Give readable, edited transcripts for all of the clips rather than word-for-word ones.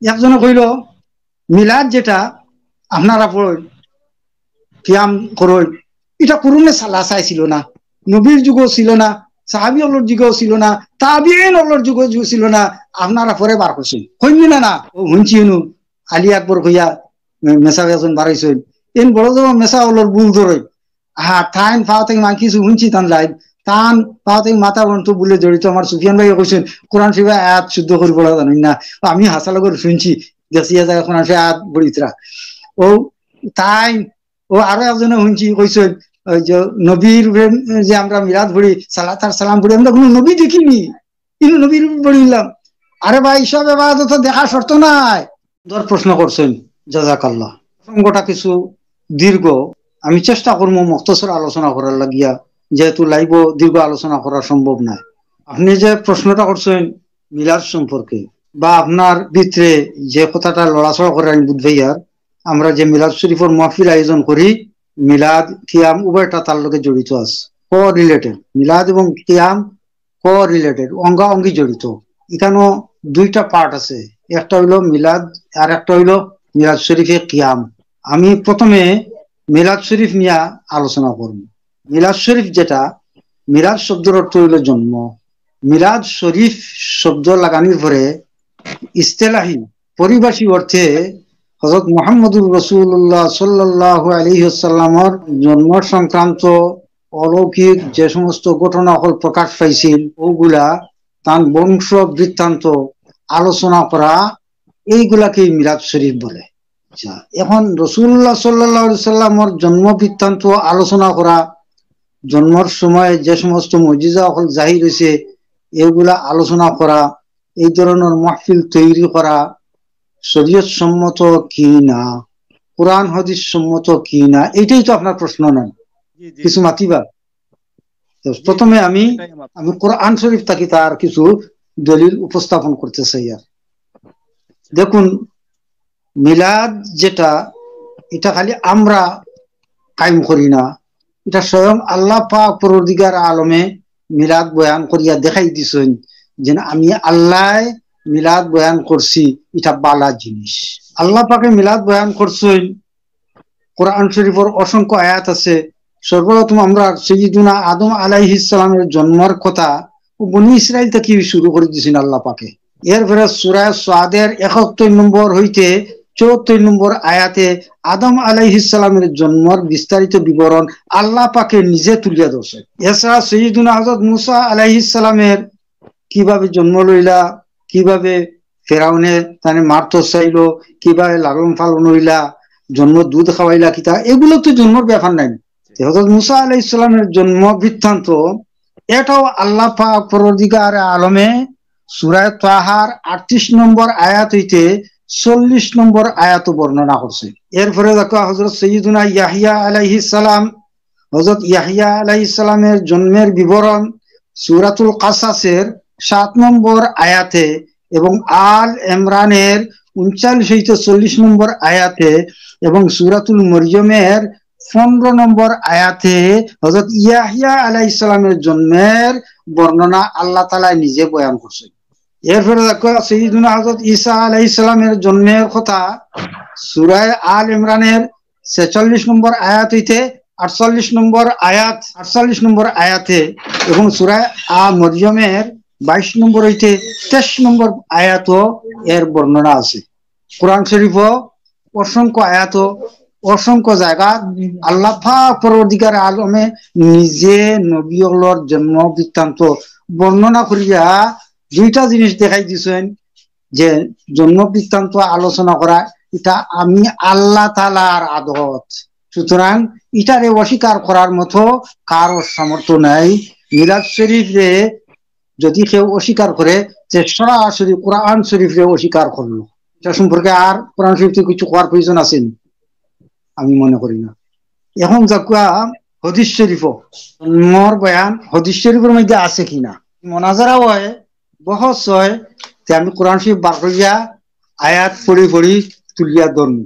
একজনে কইল মিলাদ যেটা আপনারা পড়েন কিয়াম করেন, এটা করুণে সালা চাইছিল না, নবীর যুগও ছিল না, সাহাবি অলর যুগও ছিল না, তাবিঈন অলর যুগও ছিল না, আপনারা পরে বার করছেন কইনি না ও হুঁচি হুনু আলী আকবর কইয়া মেসা বেজন বাড়াইছেন এন বড় যখন মেসা অলর বুল ধরে থাইন পাও থেকে মান কিছু হুঁচি টান লাই টান পাও থেকে মাথা বন্ধ বলে জড়িত আমার সুফিয়ান ভাই কইছেন কোরআন শরীফে আয়াত শুদ্ধ করে বলা জানি না, আমি হাসালগর শুনছি দেখিয়া যায় কোরআন শরীফে আয়াত বড়িতরা ও তাই ও আরো একজনে শুনছি কইছেন ওই যে নবীর যে আমরা মিলাদ পড়ি সালাত আর সালাম পড়ি আমরা কোনো নবী দেখিনি কিন্তু নবীর পড়িলাম। আরে ভাই সব এবাদত দেখা শর্ত নাই। ধর প্রশ্ন করছেন জাযাকাল্লাহ, প্রসঙ্গটা কিছু দীর্ঘ, আমি চেষ্টা করবো মুখতসর আলোচনা করার লাগিয়া, যেহেতু লাইভ দীর্ঘ আলোচনা করা সম্ভব নয়। আপনি যে প্রশ্নটা করছেন মিলাদ সম্পর্কে বা আপনার ভিতরে যে কথাটা লড়াচড়া করে আমি বুঝ ভাইয়ার, আমরা যে মিলাদ শরীফের মাহফিল আয়োজন করি, মিলাদ কিয়াম উভয়টা তার লগে জড়িত আছে, ক রিলেটেড, মিলাদ এবং কিয়াম ক রিলেটেড, অঙ্গা অঙ্গি জড়িত। এখানে দুইটা পার্ট আছে, একটা হইলো মিলাদ আর একটা হইলো মিলাদ শরীফে কিয়াম। আমি প্রথমে মিলাদ শরীফ নিয়ে আলোচনা করব। মিলাদ শরীফ যেটা, মিলাদ শব্দের অর্থ হইল জন্ম। মিলাদ শরীফ শব্দ লাগানোর পরে ইস্তেলাহি পরিভাষী অর্থে হযরত মুহাম্মদুর রাসূলুল্লাহ সাল্লাল্লাহু আলাইহি ওয়াসাল্লামের জন্ম সংক্রান্ত অলৌকিক যে সমস্ত ঘটনা প্রকাশ পাইছিল ওগুলা তার বংশ বৃত্তান্ত আলোচনা করা, এইগুলাকে মিলাদ শরীফ বলে। আচ্ছা, এখন রাসূলুল্লাহ সাল্লাল্লাহু আলাইহি ওয়াসাল্লামের জন্ম বৃত্তান্ত আলোচনা করা, জন্মের সময় যে সমস্ত মুজিজা জাহির হয়েছে এগুলা আলোচনা করা, এই ধরনের মাহফিল তৈরি করা শরীয়ত সম্মত কি না, কোরআন হাদিস সম্মত কি না, এইটাই তো আপনার প্রশ্ন নয়, কিছু মাতিবা। প্রথমে আমি কোরআন শরীফ থাকি তার কিছু দলিল উপস্থাপন করতে চাই। আর দেখুন, মিলাদ যেটা, এটা খালি আমরা কায়েম করি না, এটা স্বয়ং আল্লাহ পাক পরওয়ারদিগার আলমে মিলাদ বয়ান করিয়া দেখাই দিছেন যে আমি আল্লাহ মিলাদ বয়ান করছি, এটা বালা জিনিস। আল্লাহ পাকে মিলাদ বয়ান করছেন, কোরআন শরীফের অসংখ্য আয়াত আছে। সর্বপ্রথম আমরা সাইয়্যিদুনা আদম আলাইহিস সালামের জন্মের কথা বনি ইসরাইল থেকে শুরু করে দিয়েছেন আল্লাহ পাকে। এরপরে সূরা সাদের ৭১ নম্বর হইতে ৭৪ নম্বর আয়াতে আদম আলাইহিস সালামের জন্মের বিস্তারিত বিবরণ আল্লাহ পাকে নিজে তুলিয়া ধরছেন। এছাড়া সাইয়্যিদুনা হযরত মুসা আলাইহিস সালামের কিভাবে জন্ম লইলা, কিভাবে ফেরাউনে তানে মারতে চাইলো, কিভাবে লালন পালন হইলা, জন্ম দুধ খাওয়াইলা কিতা, এগুলো তো জন্মের ব্যাপার নাই। হযরত মুসা আলাইহিস সালামের জন্ম বৃত্তান্ত এটাও আল্লাহ পাক পরওয়ারদিগার আলমে সূরা তাহার ৩৮ নম্বর আয়াত হইতে ৪০ নম্বর আয়াত বর্ণনা করছে। এরপরে দেখো হযরত সাইয়্যিদুনা ইয়াহইয়া আলাইহিস সালাম, হযরত ইয়াহইয়া আলাইহিস সালামের জন্মের বিবরণ সূরাতুল কাসাসের ৭ নম্বর আয়াতে এবং আল ইমরানের ৩৯ হইতে ৪০ নম্বর আয়াতে এবং সূরাতুল মরিয়মের ১৫ নম্বর আয়াতে হযরত ইয়াহইয়া আলাইহিস সালামের জন্মের বর্ণনা আল্লাহ তাআলা নিজে বয়ান করছেন। এরপরে দেখো সাইয়্যিদুনা হযরত ঈসা আলাইহিস সালামের জন্মের কথা সূরা আল ইমরানের ৪৬ নম্বর আয়াত হইতে ৪৮ নম্বর আয়াতে এবং সূরা মরিয়মের ২২ নম্বর হইতে ২৩ নম্বর আয়াত এর বর্ণনা আছে। কোরআন শরীফ অসংখ্য আয়াত, অসংখ্য জায়গা আল্লাহ পাক পরওয়ারদিগার আলমে নিজে নবীর জন্ম বৃত্তান্ত বর্ণনা করিয়া দুইটা জিনিস দেখাই দিয়েছেন যে জন্ম বৃত্তান্ত আলোচনা করা এটা আমি আল্লাহ তাআলার আদত, সুতরাং এটারে অস্বীকার করার মতো কারো সামর্থ্য নাই। মিলাদ শরীফে যদি কেউ অস্বীকার করে যে সরাসরি কোরআন শরীফে অস্বীকার করলো, এটা সম্পর্কে আর কোরআন শরীফ থেকে কিছু করার প্রয়োজন আছে আমি মনে করি না। এখন যাকুয়া হাদিস শরীফ জন্মর বয়ান হাদিস শরীফের মধ্যে আছে কিনা মোনাজারা হয়, বহস হয়, আমি কোরআন শরীফ বার করিয়া আয়াত পড়ি তুলিয়া ধরুন।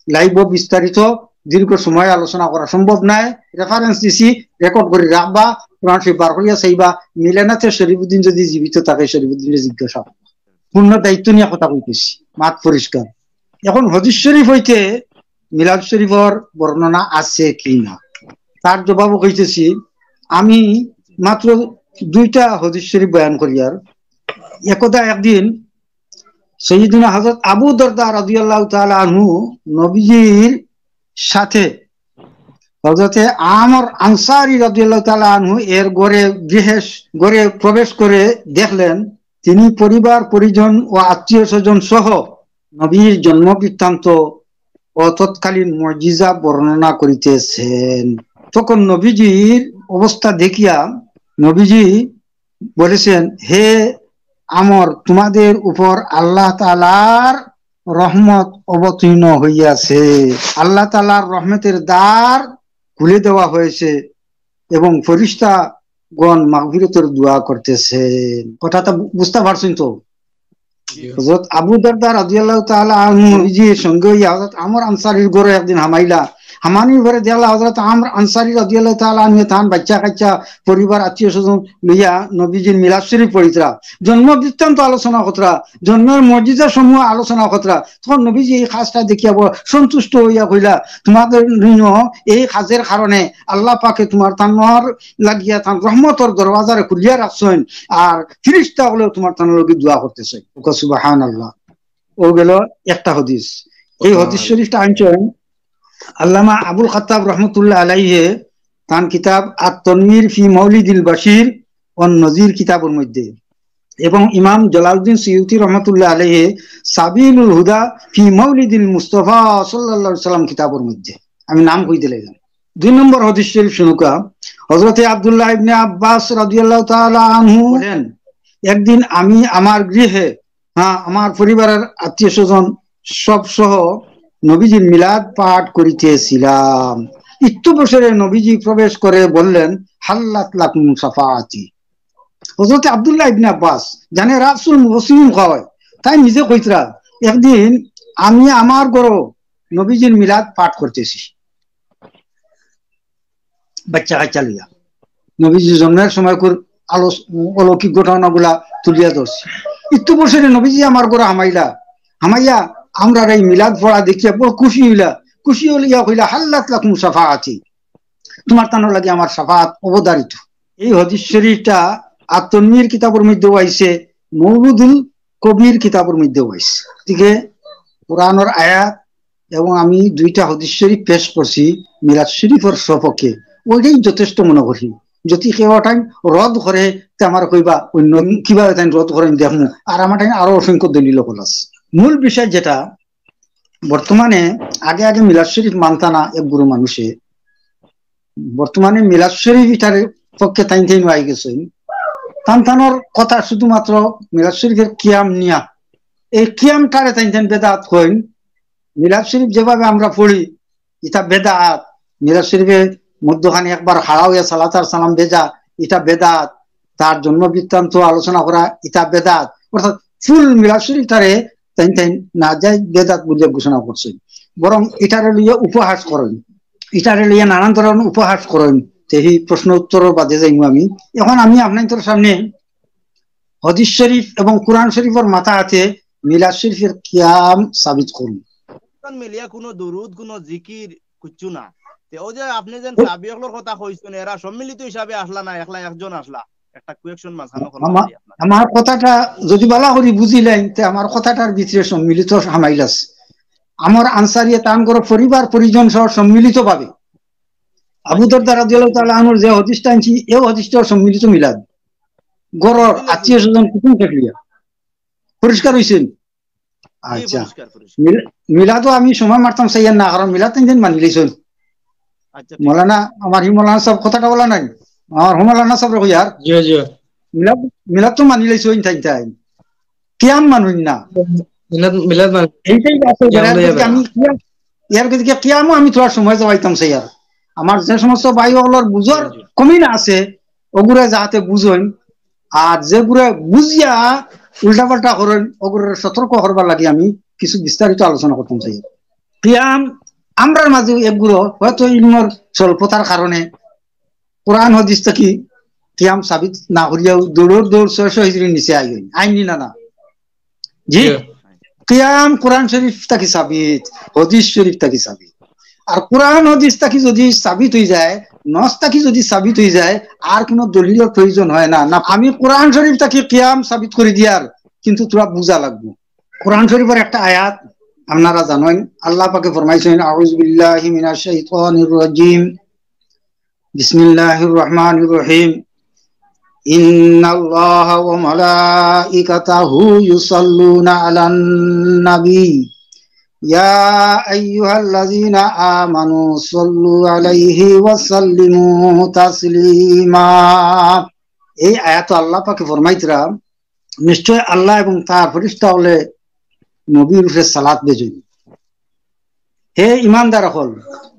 লাইভ বিস্তারিত দীর্ঘ সময় আলোচনা করা সম্ভব নাই, রেফারেন্স দিছি, রেকর্ড করে রাখবা, কোরআন শরীফ বার করিয়া চাইবা, মিলে না তো শরীফুদ্দিন যদি জীবিত থাকে শরীফুদ্দিনের জিজ্ঞাসা, পূর্ণ দায়িত্ব নিয়ে কথা কইতেছি। মাত পরিষ্কার। এখন হাদিস শরীফ হইতে মিলাদ শরীফর বর্ণনা আছে কি না তার জবাব কইতেছি। আমি মাত্র 2টা হাদিস শরীফ বয়ান করি। আর একদা একদিন সৈয়দনা হযরত আবু দরদা রাদিয়াল্লাহু তাআলা আনহু নবীজির সাথে হযরতে আমর আনসারী রাদিয়াল্লাহু তাআলা আনহু এর ঘরে প্রবেশ করে দেখলেন তিনি পরিবার পরিজন ও আত্মীয় স্বজন সহ নবীর জন্ম বৃত্তান্ত ও তৎকালীন মুজিজা বর্ণনা করিতেছেন। তখন নবীজির অবস্থা দেখিয়া নবীজি বলেছেন, হে আমর, তোমাদের উপর আল্লাহ তাআলার রহমত অবতীর্ণ হইয়াছে, আল্লাহ তাআলার রহমতের দ্বার খুলে দেওয়া হয়েছে এবং ফেরেশতা গণ মাগফিরাতের দোয়া করতেছেন। কথাটা বুঝতে পারছেন তো? হযরত আবু দারদা রাদিয়াল্লাহু তাআলা আনহু নবীজির সঙ্গে হযরত আমর আনসারীর ঘরে একদিন হামাইলা। হামানির ঘরে দেখলা হযরত আমর আনসারী রাদিয়াল্লাহু তাআলা আনহু তান বাচ্চা কাচ্চা পরিবার আত্মীয় স্বজন লইয়া নবীজির মিলাদ শরীফ পড়িতরা, জন্ম বৃত্তান্ত আলোচনা করতরা, জন্মের মুজিজা সমূহ আলোচনা করতরা। তখন নবীজি এই কাজটা দেখিয়া সন্তুষ্ট হইয়া কইলা, তোমাদের এই কাজের কারণে আল্লাহ পাকে তোমার তানোর লাগিয়া তান রহমতের দরওয়াজারে খুলিয়া রাখছেন, আর ফেরেশতা গুলো তোমার তানোর লাগি দোয়া করতেছে। সুবহানাল্লাহ। ও গেল একটা হাদিস। এই হাদিস শরীফটা আনছেন আল্লামা আবুল খাত্তাব রহমতুল্লাহ আলাইহি তান কিতাব আত-তানওয়ীর ফি মাওলিদিল বাশির ওয়ান নজির কিতাবের মধ্যে, এবং ইমাম জালালউদ্দিন সুয়ুতী রহমতুল্লাহ আলাইহি সাবিলুল হুদা ফি মাওলিদিল মুস্তাফা সাল্লাল্লাহু আলাইহি সাল্লাম কিতাবের মধ্যে। আমি নাম কই দিলাম। 2 নম্বর হাদিস শরীফ শুনুকা। হযরতে আব্দুল্লাহ ইবনে আব্বাস রাদিয়াল্লাহু তাআলা আনহু বলেন, একদিন আমি আমার গৃহে আমার পরিবারের আত্মীয় স্বজন সব সহ নবীজির মিলাদ পাঠ করিতেছিলাম। একটু বছরে নবীজি প্রবেশ করে বললেন, হাল্লাত লাকুম শাফাআতি। হযরত আব্দুল্লাহ ইবনে আব্বাস জানে রাসূল মুসলিম হয়, তাই নিজে কইতরা, একদিন আমি আমার ঘরে নবীজির মিলাদ পাঠ করতেছি বাচ্চা কাচ্চা লইয়া। নবীজি জন্মের সময় অলৌকিক ঘটনাগুলা তুলিয়া ধরছি। একটু বছরে নবীজি আমার ঘরে হামাইয়া আমরা এই মিলাদ পড়া দেখিয়া বড় খুশি হইয়া কইলা, হাল্লাত লাকুম শাফাআতি, তোমার তানোর লাগে আমার শাফাআত অবধারিত। এই হাদিস শরীফটা আত-তানওয়ীর কিতাবের মধ্যে আইছে, মওলুদুল কবির কিতাবের মধ্যে আইছে। ঠিক কোরআনের আয়াত এবং আমি 2টা হাদিস শরীফ পেশ করছি মিলাদ শরীফের সপক্ষে, ওইটাই যথেষ্ট মনে করি। যদি কেউ টাইম রদ করে আমার কইবা অন্য কিভাবে তাই রদ করেন দেখুন, আর আমার টাইম আরো অসংখ্য দলিল আছে। মূল বিষয় যেটা বর্তমানে আগে মিলাদ শরীফ মানতা না এক গুরু মানুষে, বর্তমানে মিলাদ শরীফ এটার পক্ষে তাই আই গেছেন। তানতানোর কথা শুধুমাত্র মিলাদ শরীফের কিয়াম নিয়া, এই কিয়ামটারে তাই বেদাত কইন। মিলাদ শরীফ যেভাবে আমরা পড়ি এটা বেদাত। মিলাদ শরীফের মধ্যখানে একবার হারা হইয়া সালাত আর সালাম ভেজা এটা বেদাত, তার জন্ম বৃত্তান্ত আলোচনা করা এটা বেদাত। অর্থাৎ ফুল মিলাদ শরীফটারে তাই না যায় বেদাত বলে ঘোষণা করছেন। বরং এটারে লইয়া উপহাস করেন, এটারে লইয়া নানান ধরনের উপহাস করেন। সেই প্রশ্ন উত্তর বাদে যাইমু আমি। এখন আমি আপনাদের সামনে হাদিস শরীফ এবং কোরআন শরীফের মাথা হাতে মিলাদ শরীফের কিয়াম সাবিত করুন। মিলিয়া কোনো দুরুদ কোনো জিকির কিচ্ছু না। ও যে আপনি যেন সাহাবীদের কথা কইছেন এরা সম্মিলিত হিসাবে আসলা না, একলা একজন আসলা, একটা কোয়েকশন মাঝখানে করলাম। আমার কথাটা যদি বালা করি বুঝিলেন তে আমার কথাটার ভিতরে সম্মিলিত হামাইল আছে। আমার আনসারিয়া তান করে পরিবার পরিজন সহ সম্মিলিত ভাবে আবু দরদা রাদিয়াল্লাহু তাআলা আনহুর যে হাদিসটা আনছি এই হাদিসটা সম্মিলিত মিলাদ গরর আত্মীয় স্বজন কুটুম থাকলিয়া পরিষ্কার হইছেন। আচ্ছা, মিলাদও আমি সময় মারতাম সাইয়ার না, কারণ মিলাদ তিন দিন মানি লইছেন। মৌলানা আমার মৌলানা সব কথাটা বলা নাই, আমার মৌলানা সব রকম ইয়ার মিলাদ তো মানি লইছেন তাই তাই কিয়াম মানুন না। কিয়ামও আমি তোমার সময় যাওয়াইতাম সাইয়ার। আমার যে সমস্ত ভাই ওগুলোর বুঝর কমি না আছে ওগুলো যাতে বুঝেন, আর যেগুলো বুঝিয়া উল্টা পাল্টা করেন ওগুলোর সতর্ক করবার লাগে আমি কিছু বিস্তারিত আলোচনা করতাম চাই। কিয়াম আমরার মাঝে একগুলো হয়তো ইলমের স্বল্পতার কারণে কোরআন হাদিস থেকে কিয়াম সাবিত না করিয়াও দৌড় 600 হিজরির নিচে আইনি না জি। কিয়াম কোরআন শরীফ তাকি সাবিত, হাদিস শরীফ তাকি সাবিত। আর কোরআন হাদিস তাকি যদি সাবিত হয়ে যায়, নস তাকি যদি সাবিত হয়ে যায়, আর কোনো দলিলের প্রয়োজন হয় না। না আমি কোরআন শরীফ তাকি কিয়াম সাবিত করে দিয়ার, কিন্তু তোরা বুঝা লাগবে। কোরআন শরীফের একটা আয়াত আপনারা জানেন, আল্লাহ পাকে ফরমাইছেন, আউযু বিল্লাহি মিনাশ শাইতানির রাজিম, বিসমিল্লাহির রহমানির রহিম, ইন্নাল্লাহা ওয়া মালাইকাতাহু ইউসাল্লুনা আলান নবী ইয়া আইয়ুহাল্লাযীনা আমানু সাল্লু আলাইহি ওয়া সাল্লিমু তাসলিমা। এই আয়াত আল্লাহ পাকে ফরমাইতরা নিশ্চয় আল্লাহ এবং তার ফেরেশতা হলে নবীর উপরে সালাত বেজুন। হে ইমানদার হল,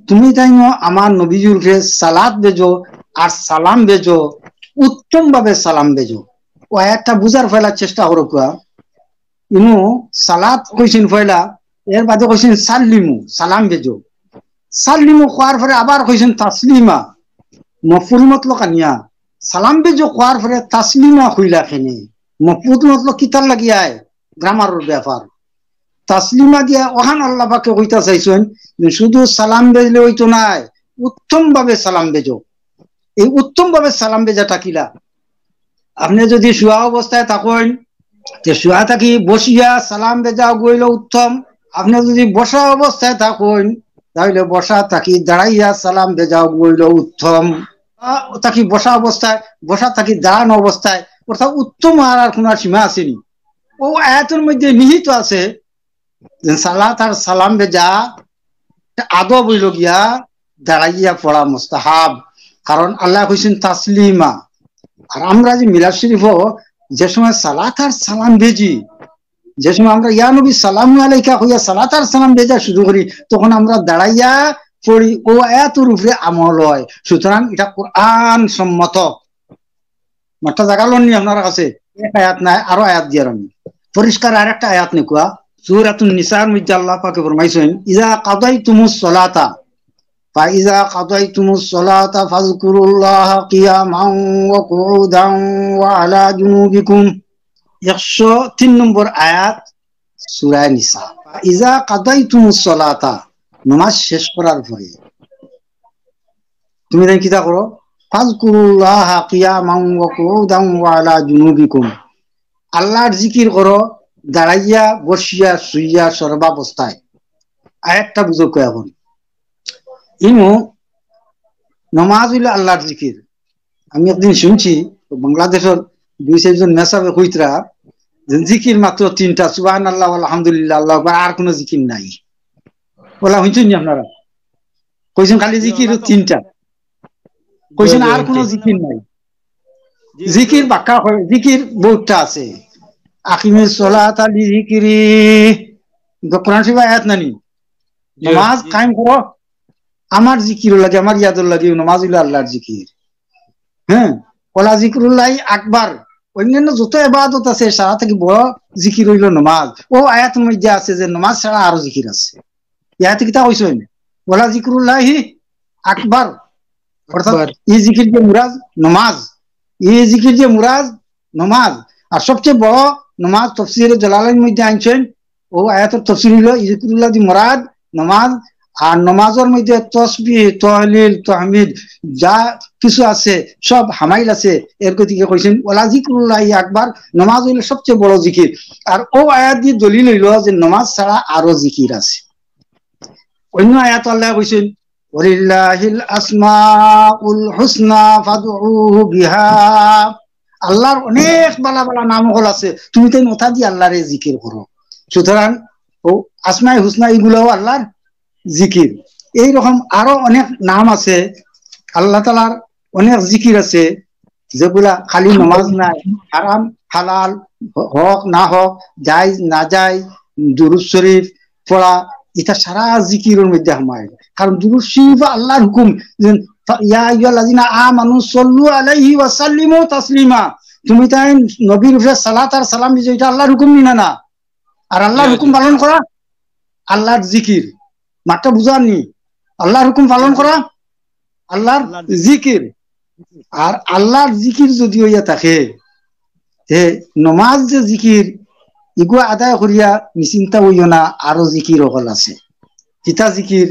তুমি তাই আমার নবীর উপরে সালাত বেজো আর সালাম বেজো, উত্তম ভাবে সালাম বেজো। ও আয়াতটা বুঝার ফেলার চেষ্টা করো কুয়া। ইনু সালাত কইছেন ফয়লা, এর বাদে কইছেন সাল্লিমু, সালাম বেজো। সাল্লিমু কোয়ার পরে আবার কইছেন তাসলিমা, মফুল মতলব কানিয়া। সালাম বেজো কোয়ার পরে তাসলিমা কইলা কেনে, মফুল মতলব কিতার লাগিয়ায়, গ্রামারের ব্যাপার। তাসলিমা দিয়া ওহান আল্লাহ পাকে কইতা চাইছেন শুধু সালাম বেজলে হইতো নাই, উত্তম ভাবে সালাম বেজো। এই উত্তম ভাবে সালাম বেজাটা কিলা? আপনি যদি শুয়া অবস্থায় থাকেন, শুয়া থাকি বসিয়া সালাম বেজা গইল উত্তম। আপনি যদি বসা অবস্থায় থাকেন, তাহলে বসা থাকি দাঁড়াইয়া সালাম বেজা গইল উত্তম। থাকি বসা অবস্থায়, বসা থাকি দাঁড়ানো অবস্থায়, অর্থাৎ উত্তম আর কোন সীমা আসেনি। ও আয়াতের মধ্যে নিহিত আছে সালাত আর সালাম বেজা আদব হইল গিয়া দাঁড়াইয়া পড়া মুস্তাহাব, কারণ আল্লাহ কইছেন তাসলিমা। আর আমরা যে মিলাদ শরীফও যে সময় সালাত আর সালাম বেজি, যে সময় আমরা ইয়া নবী সালামু আলাইকা কইয়া সালাত আর সালাম বেজা শুরু করি, তখন আমরা দাঁড়াইয়া পড়ি। ও আয়াতের উপরে আমল হয়। সুতরাং এটা কোরআন সম্মত। মাঠটা জাগালন নি আপনার কাছে? এক আয়াত নাই, আরো আয়াত দিয়ার আমি পরিষ্কার আর একটা আয়াত নেকুয়া। সূরাতুন নিসার মধ্যে আল্লাহ পাকে ফরমাইছেন, ইযা কাদাইতুমুস সালাতা ফাইযা কাদাইতুমুস সালাতা ফাযকুরুল্লাহা কিয়ামান ওয়া কুউদান ওয়া আলা জুনুবিকুম। 103 নম্বর আয়াত সূরা নিসা। ইযা কাদাইতুমুস সালাতা, নামাজ শেষ করার পরে তুমি তাই কিতা করো? ফাযকুরুল্লাহা কিয়ামান ওয়া কুউদান ওয়া আলা জুনুবিকুম, আল্লাহর জিকির করো দাঁড়াইয়া, বসিয়া, শুইয়া, সর্বাবস্থায়। আয়াতটা বুঝো এখন। ইমু নমাজ হইল আল্লাহর জিকির। আমি একদিন শুনছি বাংলাদেশের 2-4 মেসাবে কইতরা জিকির মাত্র 3টা, সুবহানাল্লাহ, আলহামদুলিল্লাহ, আল্লাহু আকবার, আর কোনো জিকির নাই। বলা হইছেন নি আপনারা? কইছেন খালি জিকির 3টা, কইছেন আর কোনো জিকির নাই। জিকির বাক্কা হয়, জিকির বহুতটা আছে। আকিমিস সালাতা লিযিকরি, কোরআন শরীফে আয়াত নানি, নামাজ কায়েম করো আমার জিকির লাগে, আমার ইয়াদুল লাগে। নামাজ হইল আল্লাহর জিকির। হ্যাঁ, ওলা জিকরুল্লাহ আকবার। অন্যান্য যত ইবাদত আছে সারা থেকে বড় জিকির হইল নামাজ। ও আয়াতের মধ্যে আছে যে নামাজ ছাড়া আরো জিকির আছে। ইয়াতে কিতা কইছেন? ওলা জিকরুল্লাহি আকবার, অর্থাৎ এই জিকির যে মুরাদ নামাজ, এই জিকির যে মুরাদ নামাজ। আর সবচেয়ে বড় নামাজ তাফসীরে জালালাইন মধ্যে আনছেন, ও আয়াতের তাফসীর হলো জিকরুল্লাহ দি মুরাদ নামাজ। আর নামাজের মধ্যে তাসবিহ, তাহলিল, তাহমিদ যা কিছু আছে সব হামাইল আছে। এর গতিকে কইছেন ওলা জিকরুল্লাহি আকবার, নামাজ হইল সবচেয়ে বড় জিকির। আর ও আয়াত দিয়ে দলিল হইল যে নামাজ ছাড়া আরো জিকির আছে। অন্য আয়াত আল্লাহ কইছেন, ওয়ালিল্লাহিল আসমাউল হুসনা ফাদউহু বিহা, আল্লাহর অনেক বালা বালা নাম হল আছে, তুমি তাই নথা দিয়ে আল্লাহরে জিকির করো। সুতরাং ও আসমায়ে হুসনা এগুলোও আল্লাহর জিকির। এইরকম আরো অনেক নাম আছে, আল্লাহ তাআলার অনেক জিকির আছে যেগুলা খালি নামাজ নাই, হারাম হালাল হক না হক, জায়েজ না জায়েজ, দুরূদ শরীফ পড়া, এটা সারা জিকিরের মধ্যে হামায়। কারণ দুরূদ শরীফ আল্লাহর হুকুম, ইয়া আইয়ুহাল্লাযীনা আমানু সাল্লু আলাইহি ওয়া সাল্লিমু তাসলিমা, তুমি তাই নবীর উপরে সালাত আর সালাম দিছো, এটা আল্লাহর হুকুম নি না? আর আল্লাহর হুকুম পালন করা আল্লাহর জিকির। মাত্রা বুঝাননি? আল্লাহর হুকুম পালন করা আল্লাহর জিকির। আর আল্লাহর জিকির যদি হইয়া থাকে, নমাজ যে জিকির, ইগু আদায় করিয়া নিশ্চিন্তা হইও না, আরো জিকির হল আছে। কিতা জিকির?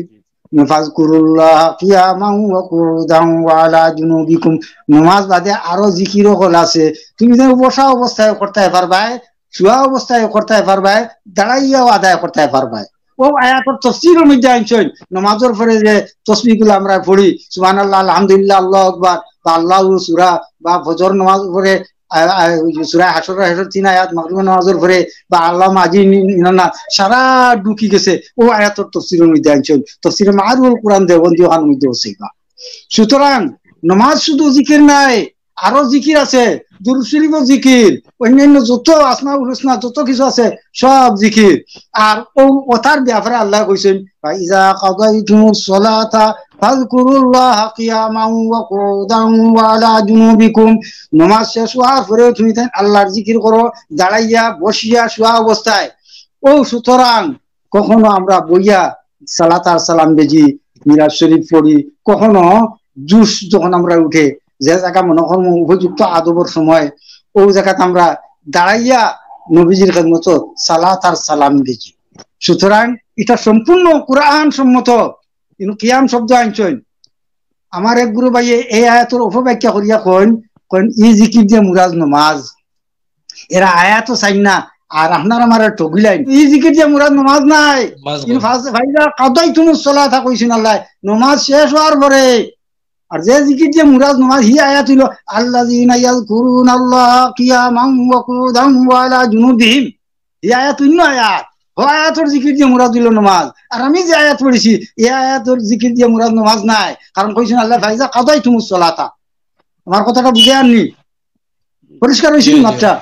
ফাজকুরুল্লাহ কিয়ামান ওয়া কুউদান ওয়া আলা জুনুবিকুম। নামাজ বাদে আরো জিকির হল আছে। তুমি যেন বসা অবস্থায় করতে পারবাই, শুয়া অবস্থায় করতে পারবাই, দাঁড়াইয়াও আদায় করতে পারবাই। ও আয়াতের তাফসীরের মধ্যে আনছেন নামাজের পরে যে তাসবিহগুলো আমরা পড়ি, সুবহানাল্লাহ, আলহামদুলিল্লাহ, আল্লাহু আকবার, বা আল্লাহু সূরা, বা ফজর নামাজ পড়ে সূরা হাশরের 3 আয়াত, মাগরিব নামাজের পরে বা আল্লাহ মাজি না সারা ঢুকি গেছে। ও আয়াতের তাফসীরের মধ্যে আনছেন, তাফসীরে মারুল কুরআন দেওবন্দি ওখান মধ্যে আছে। সুতরাং নামাজ শুধু জিকির নাই, আরো জিকির আছে। দুরূদ শরীফও জিকির, অন্যান্য যত আসমাউল হুসনা যত কিছু আছে সব জিকির। আর ও ওটার ব্যাপারে আল্লাহ কইছেন, ফাইজা কাদাইতুমুস সালাতা ফাযকুরুল্লাহ কিয়ামান ওয়া কুউদান ওয়া আলা জুনুবিকুম। নামাজ শেষ হওয়ার পরে তুমি আল্লাহর জিকির করো, দাঁড়াইয়া, বসিয়া, শোয়া অবস্থায়। ও সুতরাং কখনো আমরা বইয়া সালাত আর সালাম বেজি মিলাদ শরীফ পড়ি, কখনো জুস যখন আমরা উঠে যে জায়গা মনে করম উপযুক্ত আদবর সময়, ও জায়গাতে আমরা দাঁড়াইয়া নবীজির খেদমত সালাত আর সালাম বেজি। সুতরাং এটা সম্পূর্ণ কোরআন সম্মত। কিন্তু কিয়াম শব্দ আনছেন, আমার এক গুরু ভাইয়ে এই আয়াতের অপব্যাখ্যা করিয়া কইন ই জিকির দিয়ে মুরাদ নমাজ। এরা আয়াতও চাই না, আর আপনার আমার ঠগিলাইন ই জিকির দিয়ে মুরাদ নমাজ নাই। কিন্তু ভাইরা কাদাই তুমি চলা কইছেন আল্লাহ নমাজ শেষ হওয়ার পরে। আর যে জিকির দিয়ে মুরাদ নমাজ হি আয়াত হইল আল্লাযীনা ইয়াযকুরুনাল্লাহ কিয়ামান ওয়া কুউদান ওয়া আলা জুনুবিহিম। হি আয়াত অন্য আয়াত, ও আয়াতের জিকির দিয়ে মুরাদ হইল নমাজ। আর আমি যে আয়াত পড়েছি এই আয়াতের জিকির দিয়ে মুরাদ নমাজ নাই, কারণ কইছেন আল্লাহ ফাইজা কাদাই তুমি চলাতা। আমার কথাটা বুঝে আননি? পরিষ্কার হয়েছিল মাত্রা?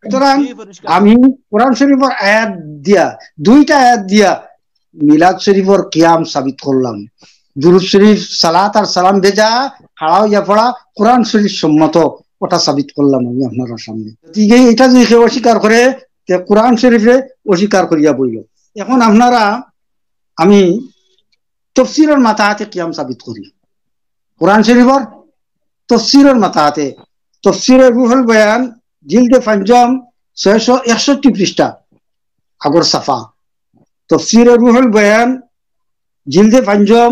সুতরাং আমি কোরআন শরীফের আয়াত দিয়া, দুইটা আয়াত দিয়া মিলাদ শরীফের কিয়াম সাবিত করলাম। দুরূদ শরীফ সালাত আর সালাম ভেজা খাড়া হইয়া পড়া কোরআন শরীফ সম্মত, ওটা সাবিত করলাম আমি আপনার সামনে। এটা যদি কেউ অস্বীকার করে কোরআন শরীফে অস্বীকার করিয়া বইল। এখন আপনারা আমি তাফসীরের মাথাতে কিয়াম সাবিত করি। কোরআন শরীফের তাফসীরের মাথাতে, তাফসীরে রুহুল বয়ান জিলদে পঞ্চম 661 পৃষ্ঠা আগর সাফা। তাফসীরে রুহুল বয়ান জিলদে পঞ্চম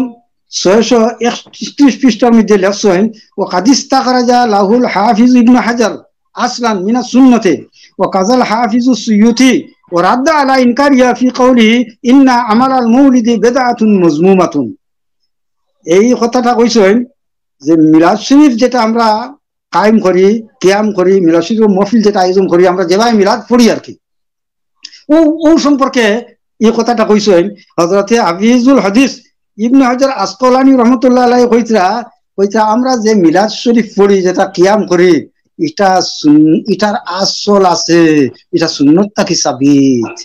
631 পৃষ্ঠার মধ্যে লেখছেন, ও কাদিস তাখরাজা লাহুল হাফিজ ইবনে হাজার আসলান মিনা সুন্নতে ও কাজাল হাফিজ সুয়ুতি ও রাদ্দা আলা ইনকারিয়া ফি কওলিহি ইন্না আমালাল মাউলিদি বিদআতুন মাজমুমাতুন। এই কথাটা কইছেন যে মিলাদ শরীফ যেটা আমরা কায়েম করি, কিয়াম করি, মিলাদ শরীফ মাহফিল যেটা আয়োজন করি, আমরা যেভাবে মিলাদ পড়ি আর কি, ও সম্পর্কে এই কথাটা কইছেন হযরতে হাফিজুল হাদিস ইবনে হাজার আসকালানী রহমাতুল্লাহ আলাইহি কইতা আমরা যে মিলাদ শরীফ পড়ি, যেটা কিয়াম করি, এটার আসল আছে, এটা সুন্নত কি সাবিত।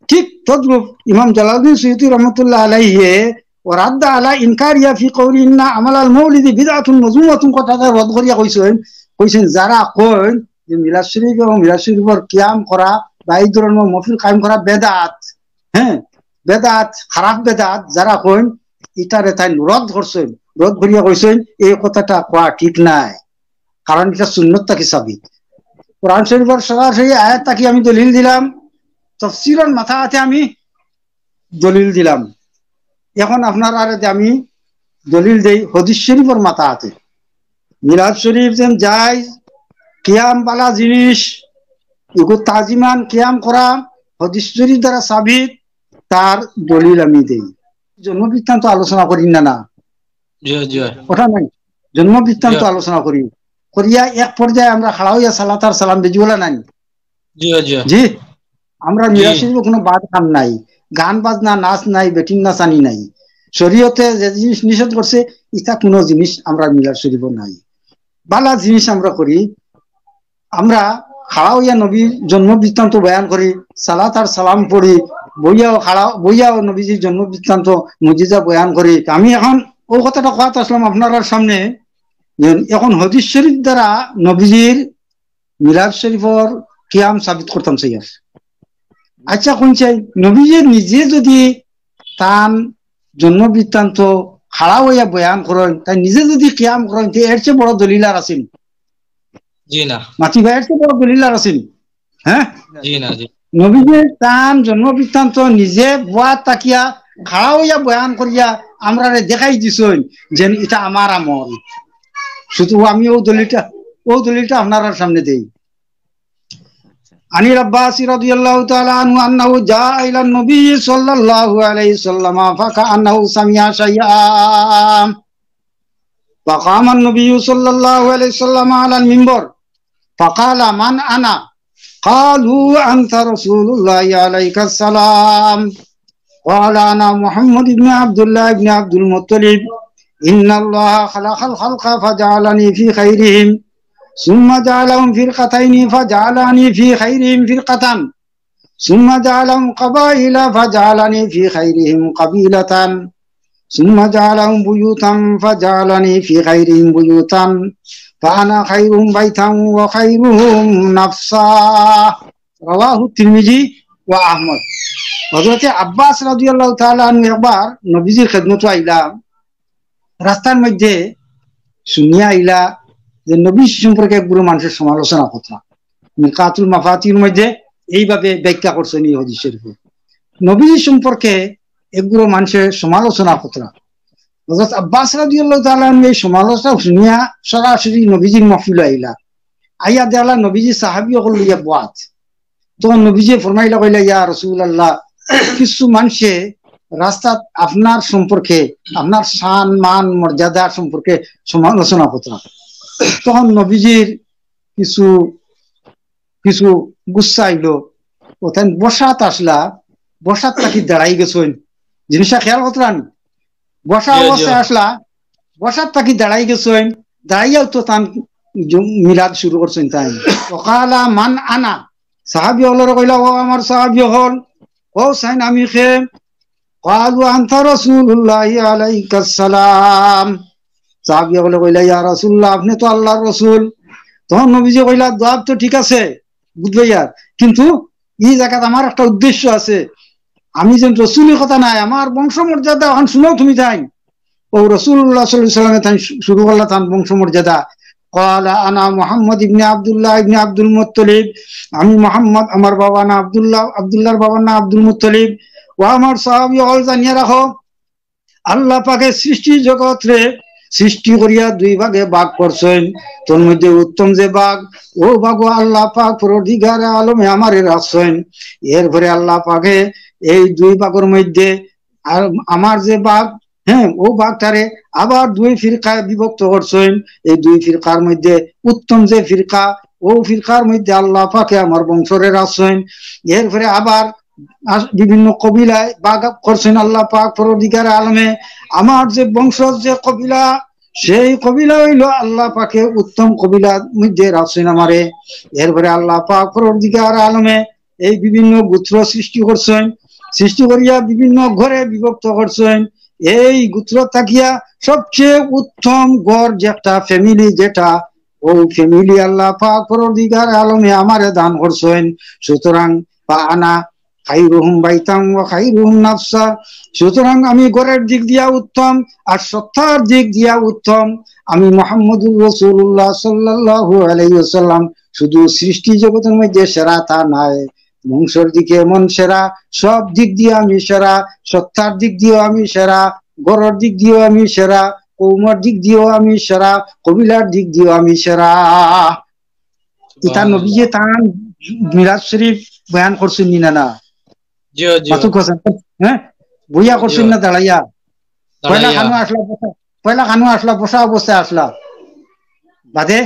ঠিক তদ্রূপ ইমাম জালালউদ্দিন সুয়ুতী রহমাতুল্লাহ আলাইহি ও রাদ্দা আলা ইনকারিয়া ফি কওলি ইন্না আমালাল মাউলিদি বিদআতুন মাজমুমাতুন কথাটা রদ করিয়া কইছেন যারা কইন যে মিলাদ শরীফ এবং মিলাদ শরীফের কিয়াম করা বা এই ধরনের মাহফিল কায়েম করা বেদাত, হ্যাঁ বেদাত, খারাপ বেদাত, যারা কইন এটারে তাই রদ করছেন, রদ করিয়া কইছেন এই কথাটা কোয়া ঠিক নাই, কারণ এটা সুন্নত কি সাবিত। কোরআন শরীফের সরাসরি আয়াত কি আমি দলিল দিলাম, তাফসীরের মাথাতে আমি দলিল দিলাম। এখন আপনার আর আমি দলিল দেই হাদিস শরীফের মাথাতে। মিলাদ শরীফ যেন যাই কিয়াম বালা জিনিস, এগো তাজিমান কিয়াম করা হাদিস শরীফ দ্বারা সাবিত, তার দলিল আমি দেই। জন্ম বৃত্তান্ত আলোচনা করি না ওটা নাই, জন্ম বৃত্তান্ত আলোচনা করি করিয়া এক পর্যায়ে আমরা খাড়া হইয়া সালাত আর সালাম বেজি বলা নাই। জি, আমরা মিলাদ শরীফে কোনো বাদ খান নাই, গান বাজনা, নাচ নাই, বেটিং নাচানি নাই। শরীয়তে যে জিনিস নিষেধ করছে এটা কোনো জিনিস আমরা মিলাদ শরীফ নাই। বালা জিনিস আমরা করি, আমরা খাড়া হইয়া নবীর জন্ম বৃত্তান্ত বয়ান করি, সালাত আর সালাম পড়ি, বইয়াও নবীজির জন্ম বৃত্তান্ত মুজিজা বয়ান করি। আমি এখন ও কথাটা কথা আসলাম আপনার সামনে, এখন হাদিস শরীফ দ্বারা নবীজির মিলাদ শরীফের কিয়াম সাবিত করতাম চাই। আচ্ছা কোন চাই নবীজির নিজে যদি তান জন্ম বৃত্তান্ত খাড়া হইয়া বয়ান করেন, তাই নিজে যদি কিয়াম করেন, এর চেয়ে বড় দলিল আর আছেন? জি না মাতি ভাই, এর চেয়ে বড় দলিল আর আছেন? হ্যাঁ জি না, জি নবীজির তান জন্ম বৃত্তান্ত নিজে বয়া তাকিয়া খাড়া হইয়া বয়ান করিয়া আমরা দেখাই দিছই যে এটা আমার আমল। শুধু আমি ও দলিলটা আপনার সামনে দেই। আনি আব্বাস রাদিয়াল্লাহু তাআলা আনহু আন্নাহু জাআ ইলা নবী সাল্লাল্লাহু আলাইহি ওয়াসাল্লাম ফাকান্নাহু সামিআ শাইআ فقام النبي صلى الله عليه وسلم على المنبر فقال من أنا قالوا أنت رسول الله عليك السلام قال أنا محمد بن عبد الله بن عبد المطلب إن الله خلق الخلق فجعلني في خيرهم ثم جعلهم فرقتين فجعلني في خيرهم فرقة ثم جعلهم قبائل فجعلني في خيرهم قبيلة ثم جعلهم بيوتا فجعلني في خيرهم بيوتا فأنا خيرهم بيتا وخيرهم نفسا رواه الترمذي وأحمد। হযরত আব্বাস রাদিয়াল্লাহু তাআলা আনহু একবার নবীজির খেদমতে আইলা, রাস্তার মধ্যে শুনিয়া আইলা যে নবী সম্পর্কে একগুলো মানুষের সমালোচনা কথা। মিরকাতুল মাফাতির মধ্যে এইভাবে ব্যাখ্যা করছেন এই হাদিস শরীফ। নবীজি সম্পর্কে একগুলো মানুষের সমালোচনা কথা। হযরত আব্বাস রাদিয়াল্লাহু তাআলা আনহু এই সমালোচনা শুনিয়া সরাসরি নবীজির মাহফিলে আইলা, আইয়া দেখলা নবীজি সাহাবী সকল লইয়া বয়াত। তখন নবীজি ফরমাইলা কইলা, ইয়া রাসূলুল্লাহ, কিছু মানুষে রাস্তাত আপনার সম্পর্কে, আপনার শান মান মর্যাদা সম্পর্কে সমালোচনা করতে। তখন নবীজির কিছু কিছু গুচ্ছা আইলো, ওখান বসাত আসলা, বসাত তাকি দাঁড়াই গেছেন। জিনিসটা খেয়াল করতেন, বসা অবস্থায় আসলা, বসাত তাকি দাঁড়াই গেছেন, দাঁড়াইয়াও তো তান মিলাদ শুরু করছেন। তাই ওকালা মান আনা, সাহাবী হলর কইলা, ও আমার সাহাবী হল, ও সাইন আমি খে, قالوا أنت رسول الله عليك السلام। সাহাবী হলে কইলা, ইয়া রাসূলুল্লাহ, আপনি তো আল্লাহর রাসূল। তখন নবীজি কইলা, জবাব তো ঠিক আছে বুঝবে ইয়ার, কিন্তু এই জায়গাতে আমার একটা উদ্দেশ্য আছে। আমি যেন রসুলের কথা নাই, আমার বংশ মর্যাদা এখন শুনো তুমি। তাই ও রাসূলুল্লাহ সাল্লাল্লাহু আলাইহি ওয়াসাল্লাম তাই শুরু করলা তার বংশ মর্যাদা। قال انا محمد ابن عبد الله ابن عبد المطلب, আমি মোহাম্মদ, আমার বাবা না আব্দুল্লাহ, আব্দুল্লাহর বাবার না আব্দুল মুত্তালিব। ও আমার সাহাবী হল, জানিয়ে রাখো, আল্লাহ পাকে সৃষ্টি জগৎ রে সৃষ্টি করিয়া দুই ভাগে ভাগ করছেন। তোর মধ্যে উত্তম যে ভাগ, ও ভাগও আল্লাহ পাক পরদিগারে আলমে আমারে রাখছেন। এরপরে আল্লাহ পাকে এই দুই ভাগের মধ্যে আর আমার যে ভাগ, হ্যাঁ, ও ভাগটারে আবার দুই ফিরকায় বিভক্ত করছেন। এই দুই ফিরকার মধ্যে উত্তম যে ফিরকা, ও ফিরকার মধ্যে আল্লাহ পাকে আমার বংশরে রাখছেন। এরপরে আবার বিভিন্ন কবিলায় ভাগ করছেন আল্লাহ পাক পরদিগারে আলমে। আমার যে বংশ যে কবিলা, সেই কবিলা হইল আল্লাহ পাকে উত্তম কবিলার মধ্যে রাখছেন আমারে। এরপরে আল্লাহ পাক পরদিগারে আলমে এই বিভিন্ন গোত্র সৃষ্টি করছেন, সৃষ্টি করিয়া বিভিন্ন ঘরে বিভক্ত করছেন। এই গোত্র থাকিয়া সবচেয়ে উত্তম গড় যে একটা ফ্যামিলি, যেটা ও ফ্যামিলি আল্লাহ পাক পরদিগারে আলমে আমারে দান করছেন। সুতরাং আনা খাইরুহুম বাইতাম ওয়া খাইরুহুম নাফসা, সুতরাং আমি গড়ের দিক দিয়া উত্তম আর সত্তার দিক দিয়া উত্তম। আমি মুহাম্মদুর রাসূলুল্লাহ সাল্লাল্লাহু আলাইহি ওয়াসাল্লাম শুধু সৃষ্টি জগতের মধ্যে সেরা তা নাই, বংশের দিকে এমন সেরা, সব দিক দিয়ে আমি সেরা, সত্তার দিক দিয়েও আমি সেরা, গড়ের দিক দিয়েও আমি সেরা, কৌমার দিক দিয়েও আমি সেরা, কবিলার দিক দিয়েও আমি সেরা। ইতা নবীজি তার মিরাজ শরীফ বয়ান করছেন না? না, হ্যাঁ, বইয়া করছেন না দাঁড়াইয়া? পয়লা খানো আসলা, বসা অবস্থায় আসলা, বাদে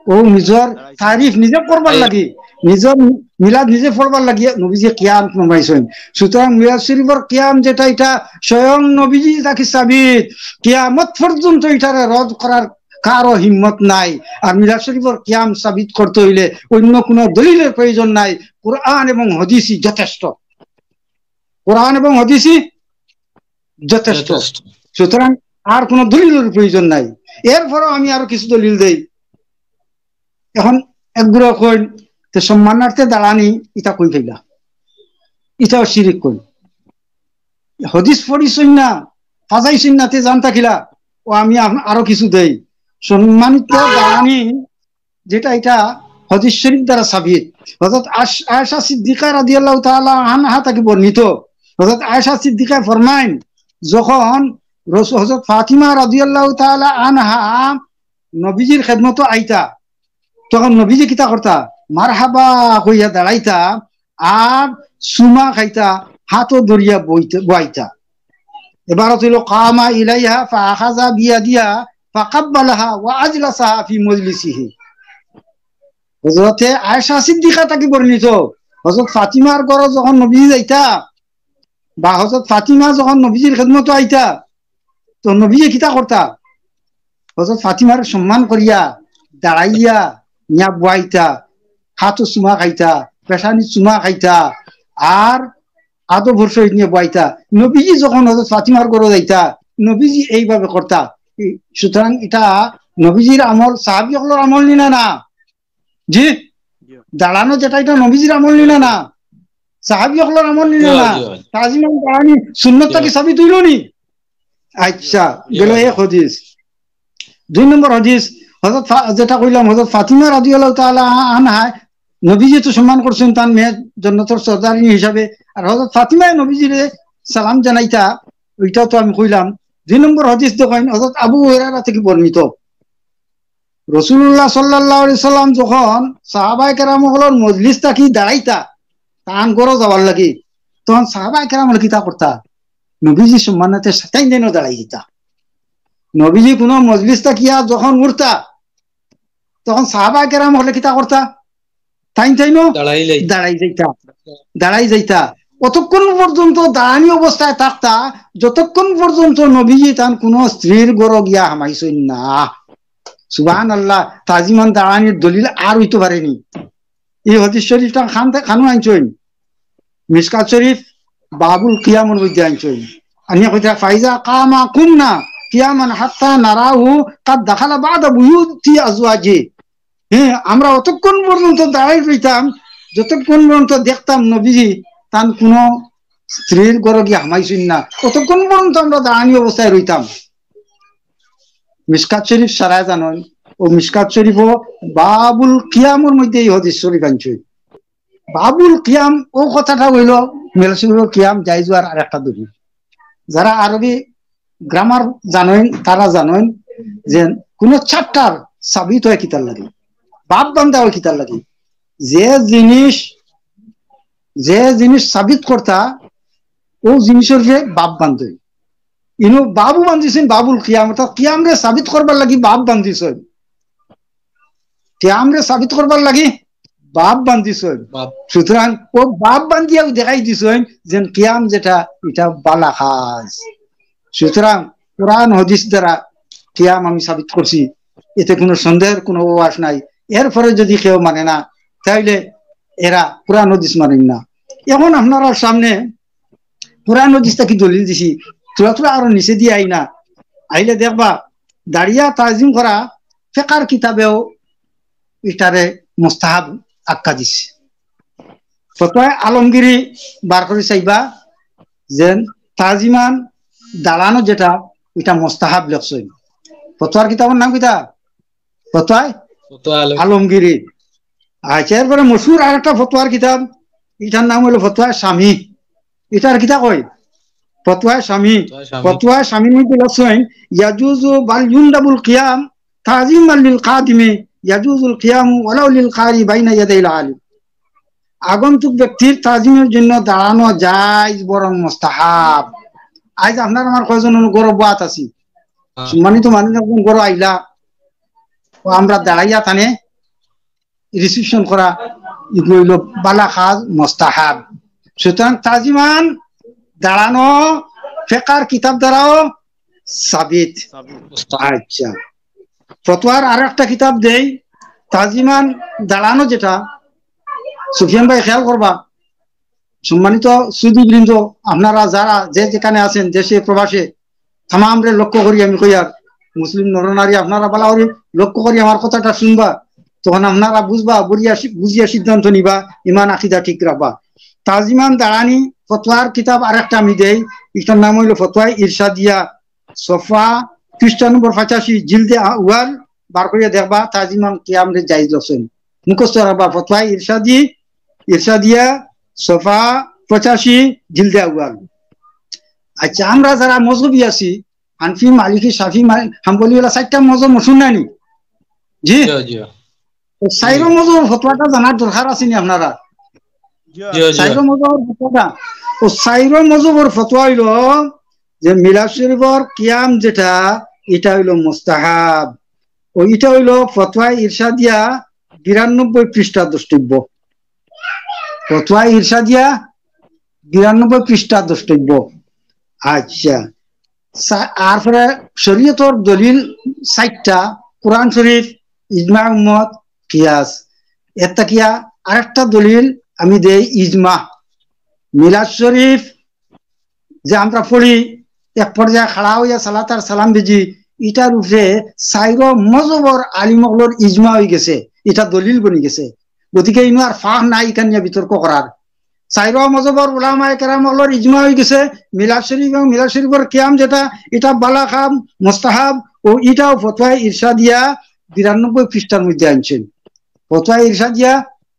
ও নিজর তারিফ নিজে করবার লাগি, নিজর মিলাদ নিজে পড়বার লাগিয়ে নবীজি কিয়াম নমাইছেন। সুতরাং মিলাদ শরীফের কিয়াম যেটা, এটা স্বয়ং নবীজি তাকে সাবিত, কিয়ামত পর্যন্ত এটারে রদ করার কারো হিম্মত নাই। আর মিলাদ শরীফের কিয়াম সাবিত করতে হইলে অন্য কোনো দলিলের প্রয়োজন নাই, কোরআন এবং হাদিসই যথেষ্ট, কোরআন এবং হাদিসই যথেষ্ট। সুতরাং আর কোনো দলিলের প্রয়োজন নাই। এরপরও আমি আরো কিছু দলিল দেই। এখন একগুলো কইন সম্মানার্থে দাঁড়ানি, ইটা কই ফেলা, ইটাও শিরিক কই। হদিস পড়িছই না, ফাজাইছই না, তে জানতা খিলা। ও আমি আরো কিছু দেই। সম্মানিত দাঁড়ানি যেটা, এটা হদিস শরীফ দ্বারা সাবিত, হযরত আয়েশা সিদ্দিকা রাদিয়াল্লাহু তাআলা আনহা থেকে বর্ণিত, হযরত আয়েশা সিদ্দিকা ফরমায় যখন হযরত ফাতিমা রাদিয়াল্লাহু তাআলা আনহা নবীজির খেদমত আইতা, তখন নবীজি কিতা করতা, মারহাবা কইয়া দাঁড়াইতা আর সুমা খাইতা, হাতও ধরিয়া বইতা। এবারত হইল কামা ইলাইহা ফাআখাযা বিয়াদিহা ফাকাব্বালাহা ওয়া আজলাসাহা ফি মজলিসিহি। হযরতে আয়েশা সিদ্দিকা তাকে বর্ণিত, হযরত ফাতিমার ঘরে যখন নবীজি যাইতা বা হযরত ফাতিমা যখন নবীজির খেদমত আইতা, তো নবীজি কিতা করতা, হযরত ফাতিমার সম্মান করিয়া দাঁড়াইয়া নিয়া বইতা, হাতও চুমা খাইতা, পেশানি চুমা খাইতা আর আদো ভরসা নিয়ে বইতা। নবীজি যখন হযরত ফাতিমার ঘরে যাইতা, নবীজি এইভাবে করতা। সুতরাং এটা নবীজির আমল, সাহাবীদের আমল নিনা না, জি দাঁড়ানো যেটা এটা নবীজির আমল নিনা না, সাহাবীদের আমল নিনা না। তাজিমান দাঁড়ানি সুন্নতটা কি সাবিত হইল নি? আচ্ছা, গেল এক হাদিস। 2 নম্বর হাদিস, হযরত যেটা কইলাম হযরত ফাতিমা রাদিয়াল্লাহু তাআলা আনহা নবীজি তো সম্মান করছেন তার মেয়ে জান্নাতের সর্দারিনী হিসাবে, আর হযরত ফাতিমা নবীজিরে সালাম জানাইতা, ওইটাও তো আমি কইলাম। 2 নম্বর হাদিস দেখেন হযরত আবু হুরায়রা থেকে বর্ণিত, রাসূলুল্লাহ সাল্লাল্লাহু আলাইহি সাল্লাম যখন সাহাবায়ে কেরামগুলোর মজলিস থাকি দাঁড়াইতা তান গরো যাওয়ার লাগি, তখন সাহাবায়ে কেরাম কিতা করতা, নবীজি সম্মানতে সাতাইন দিন দাঁড়াই দিতা। নবীজি কোনো মজলিস থাকিয়া যখন উঠতা, তখন সাহাবায়ে কেরাম হলে কিতা করতা, তাইনো দাঁড়াই যাইতা। অতক্ষণ পর্যন্ত দাঁড়ানি অবস্থায় থাকতা যতক্ষণ পর্যন্ত নবীজি তান কোন স্ত্রীর গড় গিয়া হামাইছেন না। সুবহানাল্লাহ, তাজিমান দাঁড়ানির দলিল আর হইতে পারেনি। এই হাদিস শরীফটা খানু আনছেন মিশকাত শরীফ বাবুল কিয়ামের মধ্যে আনছেন। আনিয়া কইতা ফাইজা কামা কুমনা কিয়ামান হাত্তা নারাহু কাদ দাখালা বাদা বুয়ুতি আজওয়াজি। হ্যাঁ, আমরা অতক্ষণ পর্যন্ত দাঁড়াই রইতাম যতক্ষণ পর্যন্ত দেখতাম নবীজি তান কোন স্ত্রীর ঘরে গিয়ে হামাইছেন না, ততক্ষণ পর্যন্ত আমরা দাঁড়ানি অবস্থায় রইতাম। মিশকাত শরীফ সারায় জানেন, ও মিশকাত শরীফ বাবুল কিয়ামের মধ্যে এই হাদিস শরীফ আনছে। বাবুল কিয়াম ও কথাটা হইল মেলসুল কিয়াম যাই যাওয়ার আর একটা দলিল। যারা আরবি গ্রামার জানেন তারা জানেন যে কোন চারটার সাবিত হয় কিতার লাগে, বাপ বান্ধা হয় কিতার লাগে। যে জিনিস সাবিত করতা ও জিনিসের যে বাপ বান্ধে, ইনো বাবু বান্ধিছেন বাবুল কিয়াম, অর্থাৎ কিয়াম রে সাবিত করবার লাগি বাপ বান্ধিছেন, কিয়াম রে সাবিত করবার লাগি বাপ বান্ধিছেন। সুতরাং ও বাপ বান্ধিয়াও দেখাই দিছেন যে কিয়াম যেটা এটা বালা কাজ। সুতরাং কোরআন হাদিস দ্বারা কিয়াম আমি সাবিত করছি, এতে কোনো সন্দেহের কোনো অবকাশ নাই। এরপরে যদি কেউ মানে না তাইলে এরা কোরআন হাদিস মানেন না। এখন আপনারা সামনে কোরআন হাদিসটা কি দলিল দিছি, তোরা আরো নিচে দিয়ে আই না, আইলে দেখবা দাঁড়িয়া তাজিম করা ফিকহের কিতাবেও এটারে মুস্তাহাব আখ্যা দিছে। ফতোয়া আলমগীরি বার করে চাইবা যে তাজিমান দাঁড়ানো যেটা এটা মুস্তাহাব লেখছেন। ফতোয়ার কিতাবের নাম কিতা? ফতোয়া আলমগীরি। আচ্ছা, এরপরে মশহুর আর একটা ফতোয়ার কিতাব, এটার নাম হলো ফতোয়া স্বামী। এটার কিতা কয়? ফতোয়া স্বামী। ফতোয়া স্বামীর মধ্যে লেখছেন ইয়াজুজু বাল ইউনদাবুল কিয়াম তাজিমান লিল কাদিমি ইয়াজুজুল কিয়াম ওয়ালাউ লিল কারি বাইনা ইয়াদাইল আলিম। আগন্তুক ব্যক্তির তাজিমের জন্য দাঁড়ানো যায় বরং মুস্তাহাব। আজ আপনার আমার কয়জন গরব বাত আছি, সম্মানিত মানুষ যখন গরো আইলা আমরা দাঁড়াইয়া থানে রিসিপশন করা এগুলো বালা খাজ মুস্তাহাব। সুতরাং তাজিমান দাঁড়ানো ফিকহের কিতাব দ্বারাও সাবিত। আচ্ছা, ফতোয়ার আর একটা কিতাব দেই, তাজিমান দাঁড়ানো যেটা, সুফিয়ান ভাই খেয়াল করবা, সম্মানিত সুদী বৃন্দ আপনারা যারা যে যেখানে আছেন দেশে প্রবাসে তামামরে লক্ষ্য করি আমি কই, আর মুসলিম নরনারী আপনারা বালা করি লক্ষ্য করি আমার কথাটা শুনবা, তখন আপনারা বুঝবা বুঝিয়া সিদ্ধান্ত নিবা, ইমান আকিদা ঠিক রাখবা। তাজিমান দাঁড়ানি ফতোয়ার কিতাব আর একটা আমি দেই, এটার নাম হইল ফতোয়া ইরশাদিয়া, সফা খ্রিস্টান নম্বর 85 জিলদে আউয়াল বার করিয়া দেখবা তাজিমান কিয়াম রে জায়েজ লছেন, মুখস্থ রাখবা। ফতোয়া ইরশাদি ইরশাদিয়া সফা 85 জিলদে আউয়াল। আচ্ছা আমরা যারা মজহবি আছি হানফি মালিকি শাফি হাম্বলি ওলা 4টা মজহব মশুন নানি জি সাইরো মজহব ফতোয়াটা জানার দরকার আছে নি আপনারা? সাইরো মজহবের ফতোয়াটা ও সাইরো মজহবের ফতোয়া হইল যে মিলাদ শরীফের কিয়াম যেটা এটা হইল মুস্তাহাব। ও এটা হইল ফতোয়া ইরশাদিয়া 92 পৃষ্ঠা দ্রষ্টব্য। ফতোয়া ইরশাদিয়া 92 পৃষ্ঠা দ্রষ্টব্য। আচ্ছা আর পরে শরীয়তর দলিল 4টা, কোরআন শরীফ, ইজমা উম্মত, কিয়াস। এটা কিয়া আরেকটা দলিল আমি দেই ইজমা। মিলাদ শরীফ যে আমরা পড়ি এক পর্যায়ে খাড়া হইয়া সালাত আর সালাম বেজি, এটার উপরে 4 মজহবর আলিমগুলোর ইজমা হয়ে গেছে, এটা দলিল বনি গেছে। গতিকে ইনো আর ফাহ নাই এখান নিয়ে বিতর্ক করার। 4 মজহবর উলামায়ে কেরামগুলোর ইজমা হয়ে গেছে মিলাদ শরীফ এবং মিলাদ শরীফের কিয়াম যেটা এটা বালা কাম মুস্তাহাব। ও এটাও ফতোয়া ইরশাদিয়া 92 পৃষ্ঠার মধ্যে আনছেন। ফতোয়া ইরশাদিয়া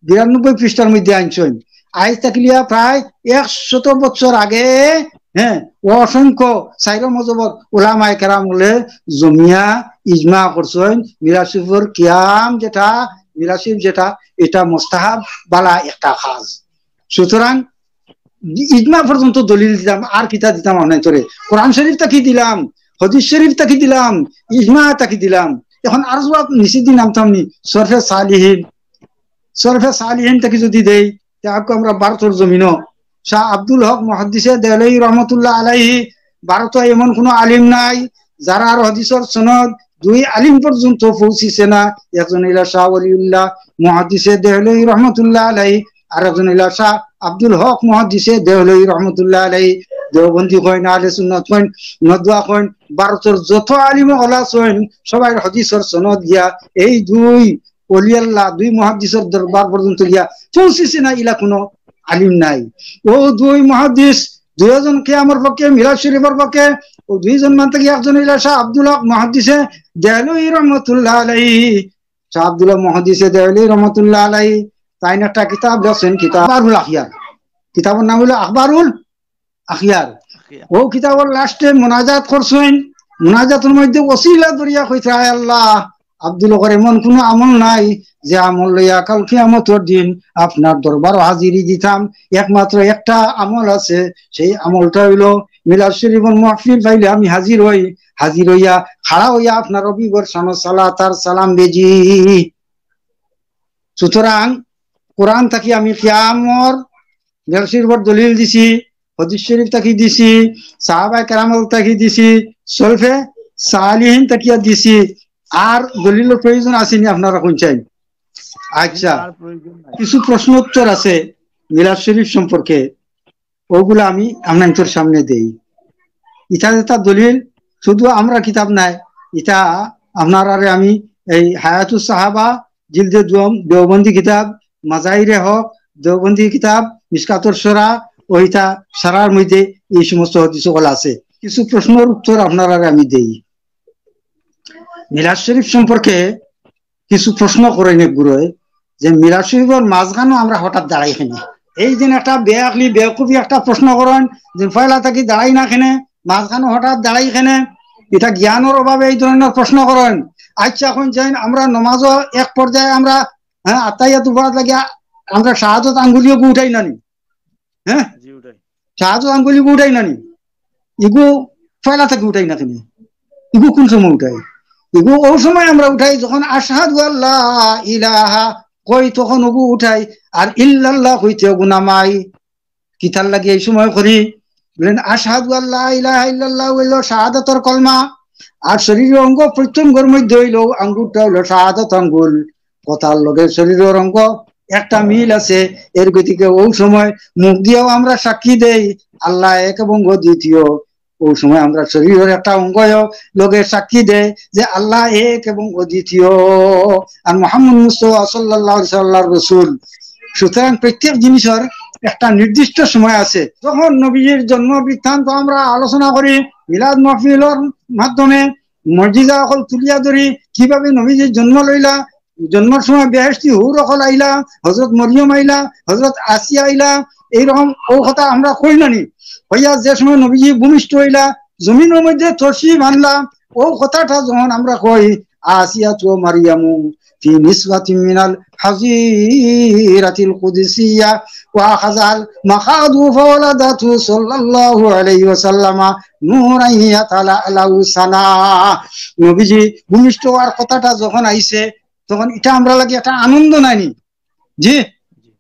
92 পৃষ্ঠার মধ্যে আনছেন। আজ থাকলিয়া প্রায় 100 বছর আগে হ্যাঁ অসংখ্য 4 মজহবর উলামায়ে কেরামগুলো জমিয়া ইজমা করছেন মিলাদ শরীফের কিয়াম যেটা মিলাদ শরীফ যেটা এটা মুস্তাহাব বালা একটা কাজ। সুতরাং ইজমা পর্যন্ত দলিল দিতাম, আর কিতা দিতাম আপনার তোরে? কোরআন শরীফ তাকি দিলাম, হাদিস শরীফ তাকি দিলাম, ইজমা তাকি দিলাম। এখন আর নিচের দিন নামতাম নি সরফে সালিহিন। সরফে সালিহিন তাকি যদি দেই তাকে আমরা ভারতের জমিন শাহ আব্দুল হক মুহাদ্দিসে দেহলভী রহমতুল্লাহ আলাইহি, ভারতে এমন কোন আলিম নাই যারা আর হাদিসের সনদ 2 আলিম পর্যন্ত পৌঁছিছে না। একজন ইলা শাহ ওলিউল্লাহ মুহাদ্দিসে দেহলভী রহমতুল্লাহ আলাইহি, আর একজন ইলা শাহ আব্দুল হক মুহাদ্দিসে দেহলভী রহমতুল্লাহ আলাইহি। দেওবন্দি কইন, আহলে সুন্নাত কইন, নদওয়া কইন, ভারতের যত আলিম ওলামা কইন সবাই হাদিসের সনদ গিয়া এই 2 ওলি আল্লাহ 2 মুহাদ্দিসের দরবার পর্যন্ত গিয়া পৌঁছিছে না, ইলা কোনো আলিম নাই। ও 2 মুহাদ্দিস 2 জন কিয়ামের পক্ষে মিলাদ শরীফের পক্ষে ও 2 জন মান থেকে একজন ইলা শাহ আব্দুল হক মুহাদ্দিসে দেহলভী রহমতুল্লাহ আলাইহি। শাহ আব্দুল হক মুহাদ্দিসে দেহলভী রহমতুল্লাহ আলাইহি তাই একটা কিতাব লিখছেন, কিতাব আখবারুল আখিয়ার। কিতাবের নাম হলো আখবারুল আখিয়ার। ও কিতাবের লাস্টে মুনাজাত করছেন। মুনাজাতের মধ্যে ওসিলা দরিয়া কইছে, আয় আল্লাহ আব্দুল হকের এমন কোন আমল নাই যে আমল লইয়া কাল কিয়ামতের দিন আপনার দরবার হাজিরি দিতাম। একমাত্র একটা আমল আছে, সেই আমলটা হইলো মিলাদ শরীফের মাহফিল পাইলে আমি হাজির হই, হাজির হইয়া খাড়া হইয়া আপনার রবিবার শানো সালাত আর সালাম বেজি। সুতরাং কোরআন থাকি আমি কিয়ামর মিলাদ শরীফের দলিল দিছি, হাদিস শরীফ তাকি দিছি, সাহাবায়ে কেরামল তাকি দিছি, সলফে সালিহিন তাকিয়া দিছি। আর দলিলের প্রয়োজন আসেনি আপনারা কোন চাই? আচ্ছা কিছু প্রশ্ন উত্তর আছে মিলাদ শরীফ সম্পর্কে, ওগুলো আমি আপনাদের সামনে দেই। এটা যেটা দলিল শুধু আমরা কিতাব নাই, এটা আপনারা আমি এই হায়াতুস সাহাবা জিলদে 2 দেওবন্দি কিতাব, মাজাহিরে হক দেওবন্দি কিতাব, মিশকাতুর শরা ওইটা সারার মধ্যে এই সমস্ত হাদিসগুলো আছে। কিছু প্রশ্নের উত্তর আপনারা আমি দেই। মিলাদ শরীফ সম্পর্কে কিছু প্রশ্ন করে নেগুলোয় যে মিলাদ শরীফের মাঝখানে আমরা হঠাৎ দাঁড়াই খেনে, এই দিন একটা বেআকলি বেকুফি একটা প্রশ্ন করেন যে পয়লা থাকি দাঁড়াই না খেনে, মাঝখানে হঠাৎ দাঁড়াই খেনে, এটা জ্ঞানের অভাবে এই ধরনের প্রশ্ন করেন। আচ্ছা এখন যাই আমরা নমাজও এক পর্যায়ে আমরা হ্যাঁ আত্মাইয়াত উপরাত লাগিয়া আমরা শাহাদত আঙ্গুলিও উঠাই নানি, হ্যাঁ শাহাদত আঙ্গুলি উঠাই নানি, ইগু পয়লা থাকি উঠাই না কেন, ইগু কোন সময় উঠাই? ইগু ও সময় আমরা উঠাই যখন আশহাদু আল্লা ইলাহা কই তখন ওগু উঠাই, আর ইল্লাল্লাহ কইতে ওগু নামাই। কিতার লাগে এই সময় করি বলেন আশহাদু আল্লা ইলাহা ইল্লাল্লাহ হইল শাহাদাতের কলমা, আর শরীরের অঙ্গ প্রত্যঙ্গের মধ্যে হইল আঙ্গুরটা হইল শাহাদাত আঙ্গুল। কথার লগে শরীরের অঙ্গ একটা মিল আছে, এর গতিকে ওই সময় মুখ দিয়েও আমরা সাক্ষী দেই আল্লাহ এক এবং দ্বিতীয়। ওই সময় আমরা শরীরের একটা অঙ্গ লোকের সাক্ষী দেয় যে আল্লাহ এক এবং অদ্বিতীয়, আর মুহাম্মদ মুস্তাফা সাল্লাল্লাহু আলাইহি ওয়াসাল্লাম রাসূল। সুতরাং প্রত্যেক জিনিসের একটা নির্দিষ্ট সময় আছে। যখন নবীর জন্ম বৃত্তান্ত আমরা আলোচনা করি মিলাদ মাহফিলের মাধ্যমে, মর্জিজা সকল তুলিয়া ধরি কিভাবে নবীজির জন্ম লইলা, জন্মের সময় বেহেশতি হুর রকল আইলা, হযরত মরিয়ম আইলা, হযরত আসিয়া আইলা, এইরকম ও কথা আমরা কই নানি হইয়া যে সময় নবীজি ভূমিষ্ঠ হইলা জমিনের মধ্যে তসিব আনলা, ও কথাটা যখন আমরা কই আসিয়া তো মারিয়ামু في نسوة من الحظيرة القدسية وأخذها المخاض فولدته صلى الله عليه وسلم نورا يتلألأ سنا। নবীজি ভূমিষ্ঠ হওয়ার কথাটা যখন আইছে তখন এটা আমরা লাগে একটা আনন্দ নানি, জি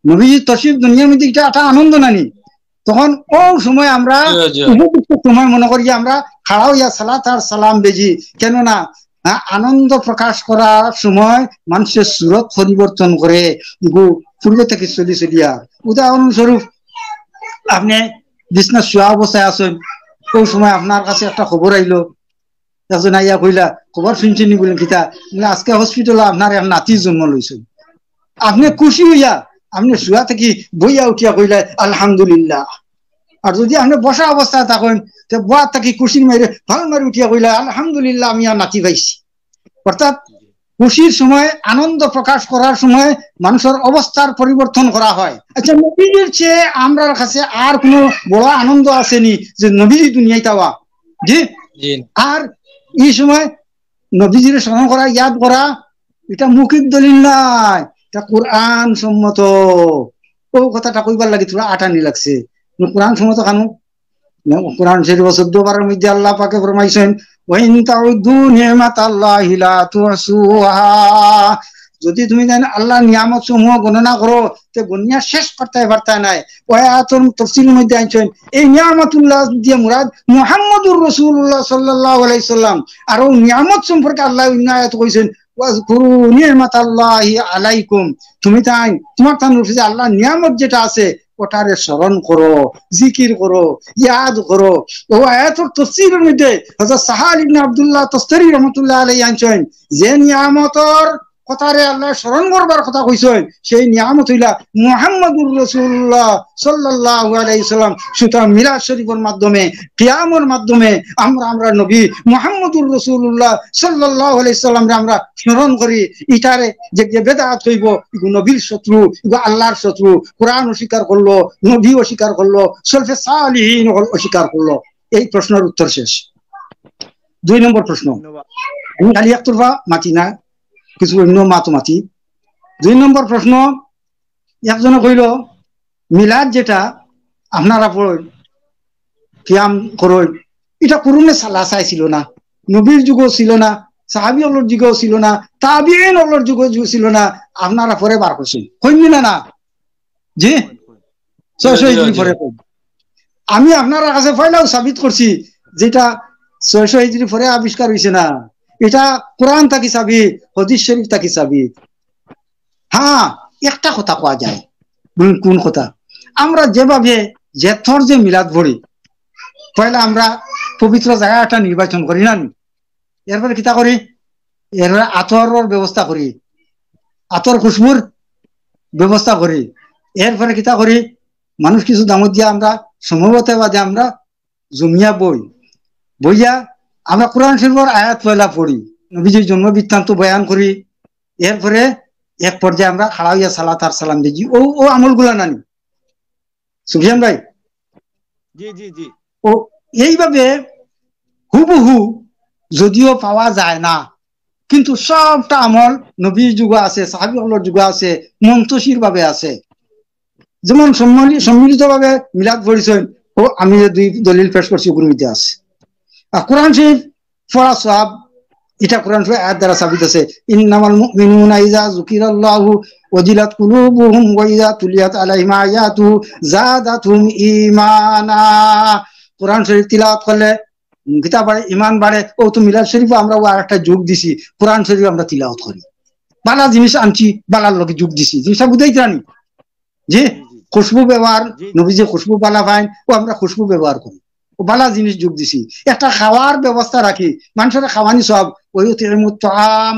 নবীজি তশরিফ দুনিয়ার মধ্যে এটা একটা আনন্দ নানি। তখন ও সময় আমরা উপযুক্ত সময় মনে করি আমরা খাড়া হইয়া সালাত আর সালাম বেজি, কেননা আনন্দ প্রকাশ করার সময় মানুষের সুরত পরিবর্তন করে পূর্ব থেকে চলি চলিয়া। উদাহরণস্বরূপ আপনি বিছনা শোয়া অবস্থায় আছেন, ওই সময় আপনার কাছে একটা খবর আইলো, একজন আইয়া কইলা খবর শুনছেন বলেন কিতা, আজকে হসপিটালে আপনার এক নাতি জন্ম লইছে। আপনি খুশি হইয়া আপনি শোয়া থেকে বইয়া উঠিয়া কইলা আলহামদুলিল্লাহ। আর যদি আপনি বসা অবস্থায় থাকেন বয়া থাকি খুশির মাইরে ভাল মারি উঠিয়া কইলা আলহামদুলিল্লাহ আমি আর নাতি পাইছি। অর্থাৎ খুশির সময় আনন্দ প্রকাশ করার সময় মানুষের অবস্থার পরিবর্তন করা হয়। আচ্ছা, নবীজির চেয়ে আমরার কাছে আর কোন বড় আনন্দ আসেনি যে নবীজি দুনিয়ায় তাওয়া, জি। আর এই সময় নবীজির স্মরণ করা, ইয়াদ করা, এটা মৌখিক দলিল নাই, এটা কোরআন সম্মত। ও কথাটা কইবার লাগি তোরা আটানি লাগছে। কোরআন সম্মত কানু কোরআন শরীফ 14 বারের মধ্যে আল্লাহ পাকে ফরমাইছেন ওয়াইন তাউদু নি'মাতাল্লাহি লা তুহসুহা, যদি তুমি আল্লাহর নিয়ামত সমূহ গণনা করো তে গণনা শেষ করতে পারতা নাই। আয়াতুল তাফসীরের মধ্যে আনছেন এই নিয়ামতুল্লাহ দিয়ে মুরাদ মুহাম্মদুর রাসূলুল্লাহ সাল্লাল্লাহু আলাইহি সাল্লাম। আর ওই নিয়ামত সম্পর্কে আল্লাহ অন্য আয়াত কইছেন ওয়াজকুরু নি'মাতাল্লাহি আলাইকুম, তুমি তাই তোমার তার উপরে আল্লাহর নিয়ামত যেটা আছে ওটারে স্মরণ করো, জিকির করো, ইয়াদ করো। ও আয়াতুল তাফসীরের মধ্যে হযরত সাহাল ইবনে আব্দুল্লাহ তাসতারি রাহমাতুল্লাহ আলাইহি আনছেন যে নিয়ামতর কথারে আল্লাহ স্মরণ করবার কথা কইছেন সেই নিয়ামত হইলা মুহাম্মদুর রাসূলুল্লাহ সাল্লাল্লাহু আলাইহি সাল্লাম। সুতরাং মিলাদ শরীফের মাধ্যমে কিয়ামের মাধ্যমে আমরা নবী মুহাম্মদুর রাসূলুল্লাহ সাল্লাল্লাহু আলাইহি সাল্লামকে আমরা স্মরণ করি। ইটারে যে বেদাত হইব এগুলো নবীর শত্রু, এগুলো আল্লাহর শত্রু। কোরআন অস্বীকার করলো, নবী অস্বীকার করলো, সলফে সালিহিন অস্বীকার করলো। এই প্রশ্নের উত্তর শেষ। 2 নম্বর প্রশ্ন, আমি খালি একতরফা মাতি না, কিছু অন্য মাতো মাতি। 2 নম্বর প্রশ্ন, একজনে কইল মিলাদ যেটা আপনারা পড়েন কিয়াম করেন এটা কোরআনে সালাসাই ছিল না, নবীর যুগও ছিল না, সাহাবী হলোর যুগও ছিল না, তাবিঈন হলোর যুগও ছিল না, আপনারা পরে বার করছেন কইনি না? জি 600 হিজরি পরে। আমি আপনার কাছে পয়লাও সাবিত করছি যেটা 600 হিজরি পরে আবিষ্কার হইছে না, এটা কোরআন থাকি চাবি, হাদিস শরীফ থাকি চাবি। হ্যাঁ, একটা কথা কোয়া যায়, কোন কথা? আমরা যেভাবে জেথর যে মিলাদ ভরি পয়লা আমরা পবিত্র জায়গাটা নির্বাচন করি না, এরপরে কিতা করি, এরপরে আতরের ব্যবস্থা করি, আতর খুশবুর ব্যবস্থা করি, এরপরে কিতা করি মানুষ কিছু দামত দিয়া আমরা সম্ভবত বাদে আমরা জমিয়া বইয়া আমরা কোরআন শরীফের আয়াত পয়লা পড়ি, নবীজির জন্ম বৃত্তান্ত বয়ান করি, এরপরে এক পর্যায়ে আমরা খাড়া হইয়া সালাত আর সালাম দিই। ও আমলগুলা নানি সুফিয়ান ভাই? জি জি জি। ও এইভাবে হুবহু যদিও পাওয়া যায় না, কিন্তু সবটা আমল নবীর যুগ আছে, সাহাবী হলোর যুগ আছে, মন্তসির ভাবে আছে। যেমন সম্মিলিত ভাবে মিলাদ পড়িছেন, ও আমি যে 2 দলিল পেশ করছি ওগুলোর মধ্যে আছে। আর কোরআন শরীফ পড়া সওয়াব, এটা কোরআন শরীফ আয়াত দ্বারা সাবিত আছে, ইন্নামাল মুমিনুনা ইযা যুকিরাল্লাহু ওয়াজিলাত কুলুবুহুম ওয়া ইযা তুলিয়াত আলাইহিম আয়াতুহু যাদাতুহুম ঈমানা। কোরআন শরীফ তিলাওয়াত করলে কিতাব বাড়ে, ঈমান বাড়ে। ও তো মিলাদ শরীফ আমরা আরেকটা যোগ দিছি, কোরআন শরীফ আমরা তিলাওয়াত করি, বালা জিনিস আনছি, বালার লগে যোগ দিছি, জিনিসটা বুঝাইতে রানি যে খুশবু ব্যবহার, নবী যে খুশবু বালা পাইন ও আমরা খুশবু ব্যবহার করি, ও বালা জিনিস যোগ দিছি। একটা খাওয়ার ব্যবস্থা রাখি, মানুষের খাওয়ানি সব ওয়ুতিমুত তাআম,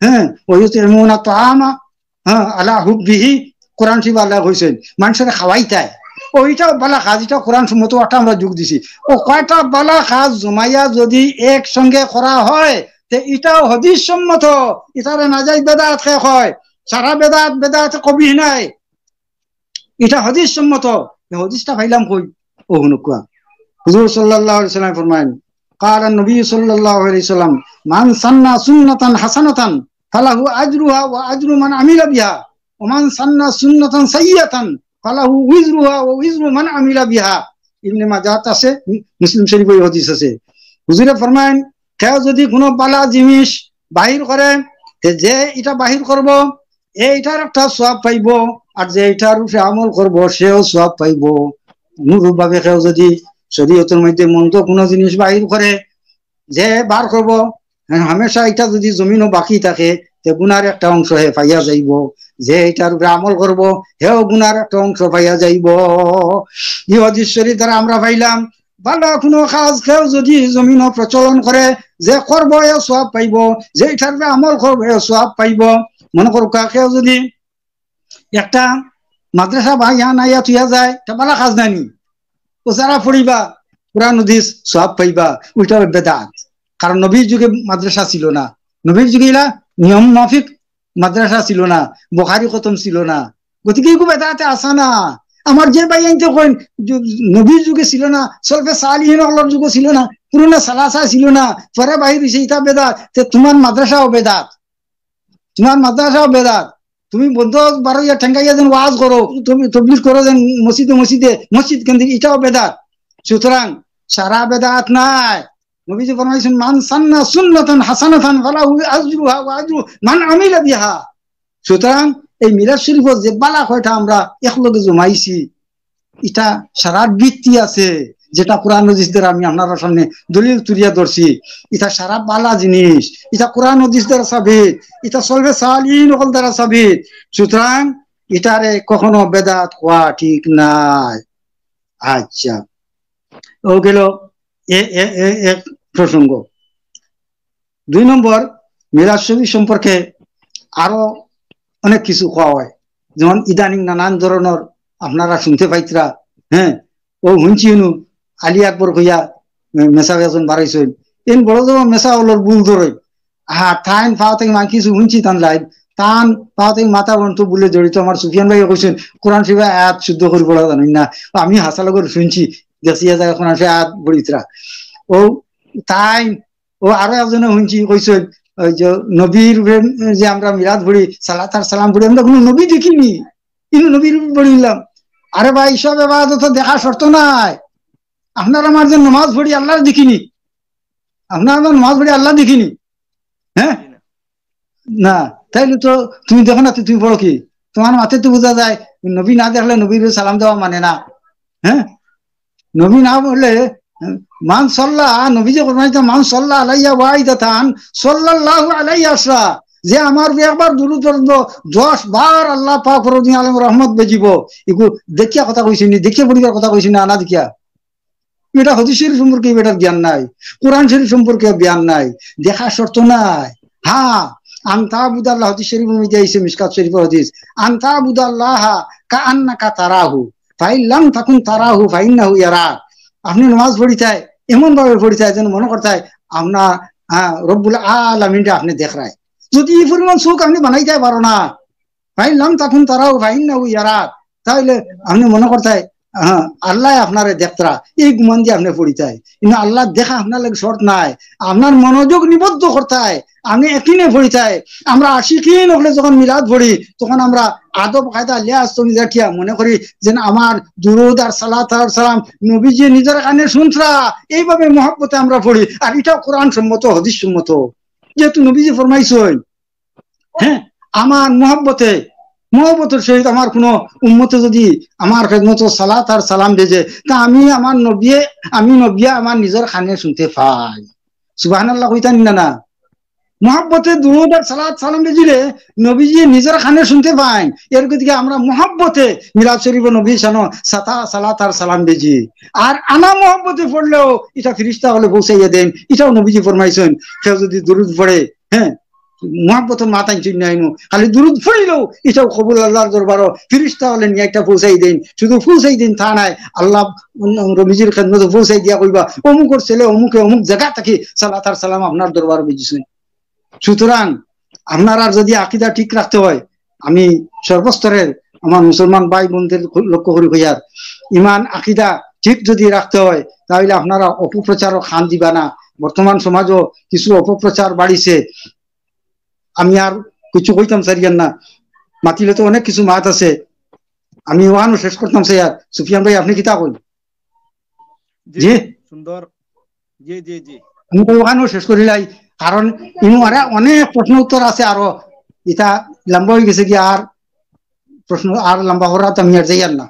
হ্যাঁ ওয়ুতিমুনা তাআমা হ্যাঁ আলা হুব্বিহি, কোরআন শরীফ আল্লাহ কইছেন মানুষের খাওয়াইতায়, ওইটা বালা কাজ, এটা কোরআন সম্মত একটা আমরা যোগ দিছি। ও কয়টা বালা কাজ জমাইয়া যদি একসঙ্গে করা হয় তে এটাও হাদিস সম্মত, এটারে নাজাইজ বেদাত কে হয়, সারা বেদাত বেদাত কবি নাই, এটা হাদিস সম্মত। হাদিসটা পাইলাম কই? ও হুনুকুয়া হুজুর সাল্লাল্লাহু আলাইহি ওয়াসাল্লাম ফরমায়েন, قال النبي صلى الله عليه وسلم من سن سنة حسنة فله أجرها وأجر من عمل بها ومن سن سنة سيئة فله وزرها ووزر من عمل بها। ইবনে মাজাহ আছে, মুসলিম শরীফে এই হাদিস আছে। হুজুরে ফরমায়েন, কেউ যদি কোনো বালা জিনিস বাহির করে, যে এটা বাহির করব এইটার একটা সওয়াব পাইব, আর যে এটার উপরে আমল করব সেও সওয়াব পাইব। অনুরূপ ভাবে কেউ যদি শরীয়তের মধ্যে মন্দ কোনো জিনিস বাহির করে, যে বার করব হামেশা এটা যদি জমিনও বাকি থাকে, তে গুনার একটা অংশ হে পাইয়া যাইব, যে এটার উপরে আমল করব হেও গুনার একটা অংশ পাইয়া যাইব। এই হাদিস শরীফ দ্বারা আমরা পাইলাম, ভালো কোনো কাজ কেউ যদি জমিন প্রচলন করে, যে করব এ সওয়াব পাইব, যে এটার উপরে আমল করব এ সওয়াব পাইব। মনে করো কেউ যদি একটা মাদ্রাসা ভাইয়া নাইয়া থুইয়া যায়, এটা ভালো কাজ নানি, ও যারা পড়িবা কোরআন হাদিস সওয়াব পাইবা, ওইটা বেদাত। কারণ নবীর যুগে মাদ্রাসা ছিল না, নবীর যুগে এলা নিয়ম মাফিক মাদ্রাসা ছিল না, বুখারী খতম ছিল না, গতিকে এগুলো বেদাতে আসা না। আমার যে ভাই আনতে কইন নবীর যুগে ছিল না, সলফে সালিহিন আল্লাহর যুগে ছিল না, পুরনো সালাসা ছিল না, পরে বাহির হইছে এটা বেদাত। তে তোমার মাদ্রাসাও বেদাত, তোমার মাদ্রাসাও বেদাত। তুমি বন্ধ বারোইয়া ঠেঙ্গাইয়া যেন ওয়াজ করো, তুমি তবলিগ করো যেন মসজিদে মসজিদে, মসজিদ কেন্দ্রিক, এটাও বেদাত। সুতরাং সারা বেদাত নাই। নবীজি ফরমাইছেন, মান সান্না সুন্নাতান হাসানাতান ফালাহু আজরুহা ওয়া আজরু মান আমিলা বিহা। সুতরাং এই মিলাদ শরীফের যে বালা কয়টা আমরা একলগে জমাইছি, এটা সারা ভিত্তি আছে, যেটা কোরআন হাদিস দ্বারা আমি আপনার সামনে দলিল তুলিয়া ধরছি। এটা সারা বালা জিনিস, এটা কোরআন হাদিস দ্বারা সাবিত, এটা সলফে সালিহিন ওয়াল দ্বারা সাবিত। সুতরাং এটারে কখনো বেদাত কোয়া ঠিক নাই। আচ্ছা, ও গেল এক প্রসঙ্গ। 2 নম্বর, মিলাদ শরীফ সম্পর্কে আরো অনেক কিছু কোয়া হয়, যেমন ইদানিং নানান ধরনের আপনারা শুনতে পাইতরা, হ্যাঁ, ও শুনছি আলী আকবর কইয়া মেসা বেজন বাড়াইছেন, এন বড় যখন মেসা হলোর বুল ধরে টাইম পাওয়া থেকে মা কিছু শুনছি টান লাইন টান পাওয়া থেকে মাথা বন্ধ বলে জড়িত। আমার সুফিয়ান ভাই কইছেন কোরআন শরীফে আয়াত শুদ্ধ করে পড়া জানেন না, আমি হাসালো করে শুনছি দেখিয়া যায় কোরআন শরীফে আয়াত বড়িতরা ও টাইম। ও আরো একজনে শুনছি কইছেন ওই যে নবীর যে আমরা মিলাদ পড়ি, সালাত আর সালাম পড়ি, আমরা কোনো নবী দেখিনি, কিন্তু নবীর পড়িলাম। আরে ভাই, সব ইবাদত দেখা শর্ত নাই। আপনার আমার যে নামাজ পড়ি আল্লাহ দেখিনি, আপনার আমার নামাজ পড়ি আল্লাহ দেখিনি, হ্যাঁ না, তাইলে তো তুমি দেখো না, তুমি পড়ো কি? তোমার মাথায় তো বোঝা যায় নবী না দেখলে নবীর সালাম দেওয়া মানে না। হ্যাঁ, নবী না বললে মান সাল্লাহ, নবী যে মান সাল্লাহ আলাইয়া ওয়াহিদাতান সাল্লাল্লাহু আলাইহি আসরা, যে আমার একবার দুরূদ পড়ব 10 বার আল্লাহ পাক রব্বুল আলামিন রহমত বেজিব। এগু দেখিয়া কথা কইছিনি, দেখিয়া পড়িবার কথা কইছিনি, আনা দেখিয়া। এটা হাদিস শরীফ সম্পর্কে বেটার জ্ঞান নাই, কোরআন শরীফ সম্পর্কে জ্ঞান নাই, দেখা শর্ত নাই। হ্যাঁ, আনতা আবুদাল্লাহ, হাদিস শরীফের মধ্যে আইছে, মিশকাত শরীফের হাদিস, আনতা আবুদাল্লাহ কাআন্নাকা তারাহু ফাইন লাম তাকুন তারাহু ফাইন্নাহু ইয়ারাক। আপনি নামাজ পড়িতায় এমন ভাবে পড়িতায় যেন মনে করতায় আপনার রব্বুল আলামিনটা আপনি দেখ রায়। যদি এই পরিমাণ চোখ আপনি বানাইতে পারো না, ফাইন লাম তাকুন তারাহু ফাইন্নাহু ইয়ারাক, তাহলে আপনি মনে করতায় আল্লাহ আপনারে দেখতরা, এই গুমান দিয়ে আপনি পড়িতায়। কিন্তু আল্লাহ দেখা আপনার লাগে শর্ত নাই, আপনার মনোযোগ নিবদ্ধ করতায়, আপনি একিনে পড়িতায়। আমরা আশিকিন হলে যখন মিলাদ পড়ি, তখন আমরা আদব কায়দা লিয়াজ তমি রাখিয়া মনে করি যে আমার দুরুদ আর সালাত আর সালাম নবীজি নিজের কানে শুনতরা, এইভাবে মহব্বতে আমরা পড়ি। আর এটাও কোরআন সম্মত, হাদিস সম্মত, যেহেতু নবীজি ফরমাইছেন, হ্যাঁ, আমার মহব্বতের সহিত আমার কোন উম্মতে যদি আমার খেদমত সালাত আর সালাম বেজে, তা আমি নবী আমার নিজের কানে শুনতে পাই। সুবহানাল্লাহ কইতান না? মহব্বতে দুরূদ আর সালাত সালাম বেজিলে নবীজি নিজের কানে শুনতে পাই। এর দিকে আমরা মহব্বতে মিলাদ শরীফ নবী শানো সালাত আর সালাম বেজি, আর আনা মহব্বতে পড়লেও এটা ফেরেশতা হলে পৌঁছাইয়া দেন। এটাও নবীজি ফরমাইছেন, কেউ যদি দুরূদ পড়ে, হ্যাঁ, মহব্বতের মাথায় চিন্তা আইনো, খালি দুরূদ পড়িলেও এটাও কবুল আল্লাহর দরবারও ফেরেশতা হলে নিয়ে একটা পৌঁছাই দেন। শুধু পৌঁছাই দিন তা নাই, আল্লাহ নবীজির খেদমতে পৌঁছাই দিয়া কইবা অমুকের ছেলে অমুক জায়গা থেকে সালাত আর সালাম আপনার দরবার বেজিছেন। সুতরাং আপনারা যদি আকিদা ঠিক রাখতে হয়, আমি সর্বস্তরের আমার মুসলমান ভাই বোনদের লক্ষ্য করি হইয়ার, ইমান আকিদা ঠিক যদি রাখতে হয় তাহলে আপনারা অপপ্রচারও খান দিবা না। বর্তমান সমাজও কিছু অপপ্রচার বাড়িছে, আমি আর কিছু কইতাম চাইয়ান না, মাতিলে তো অনেক কিছু মাত আছে, আমি ওখানে শেষ করতাম স্যার। সুফিয়ান ভাই আপনি কিতা কইন? জি সুন্দর, জি জি জি আমি তো ওখানেও শেষ করিলাই, কারণ ইনু আরে অনেক প্রশ্ন উত্তর আছে, আরো এটা লম্বা হয়ে গেছে কি আর প্রশ্ন আর লম্বা করা তো আমি আর যাই আর না।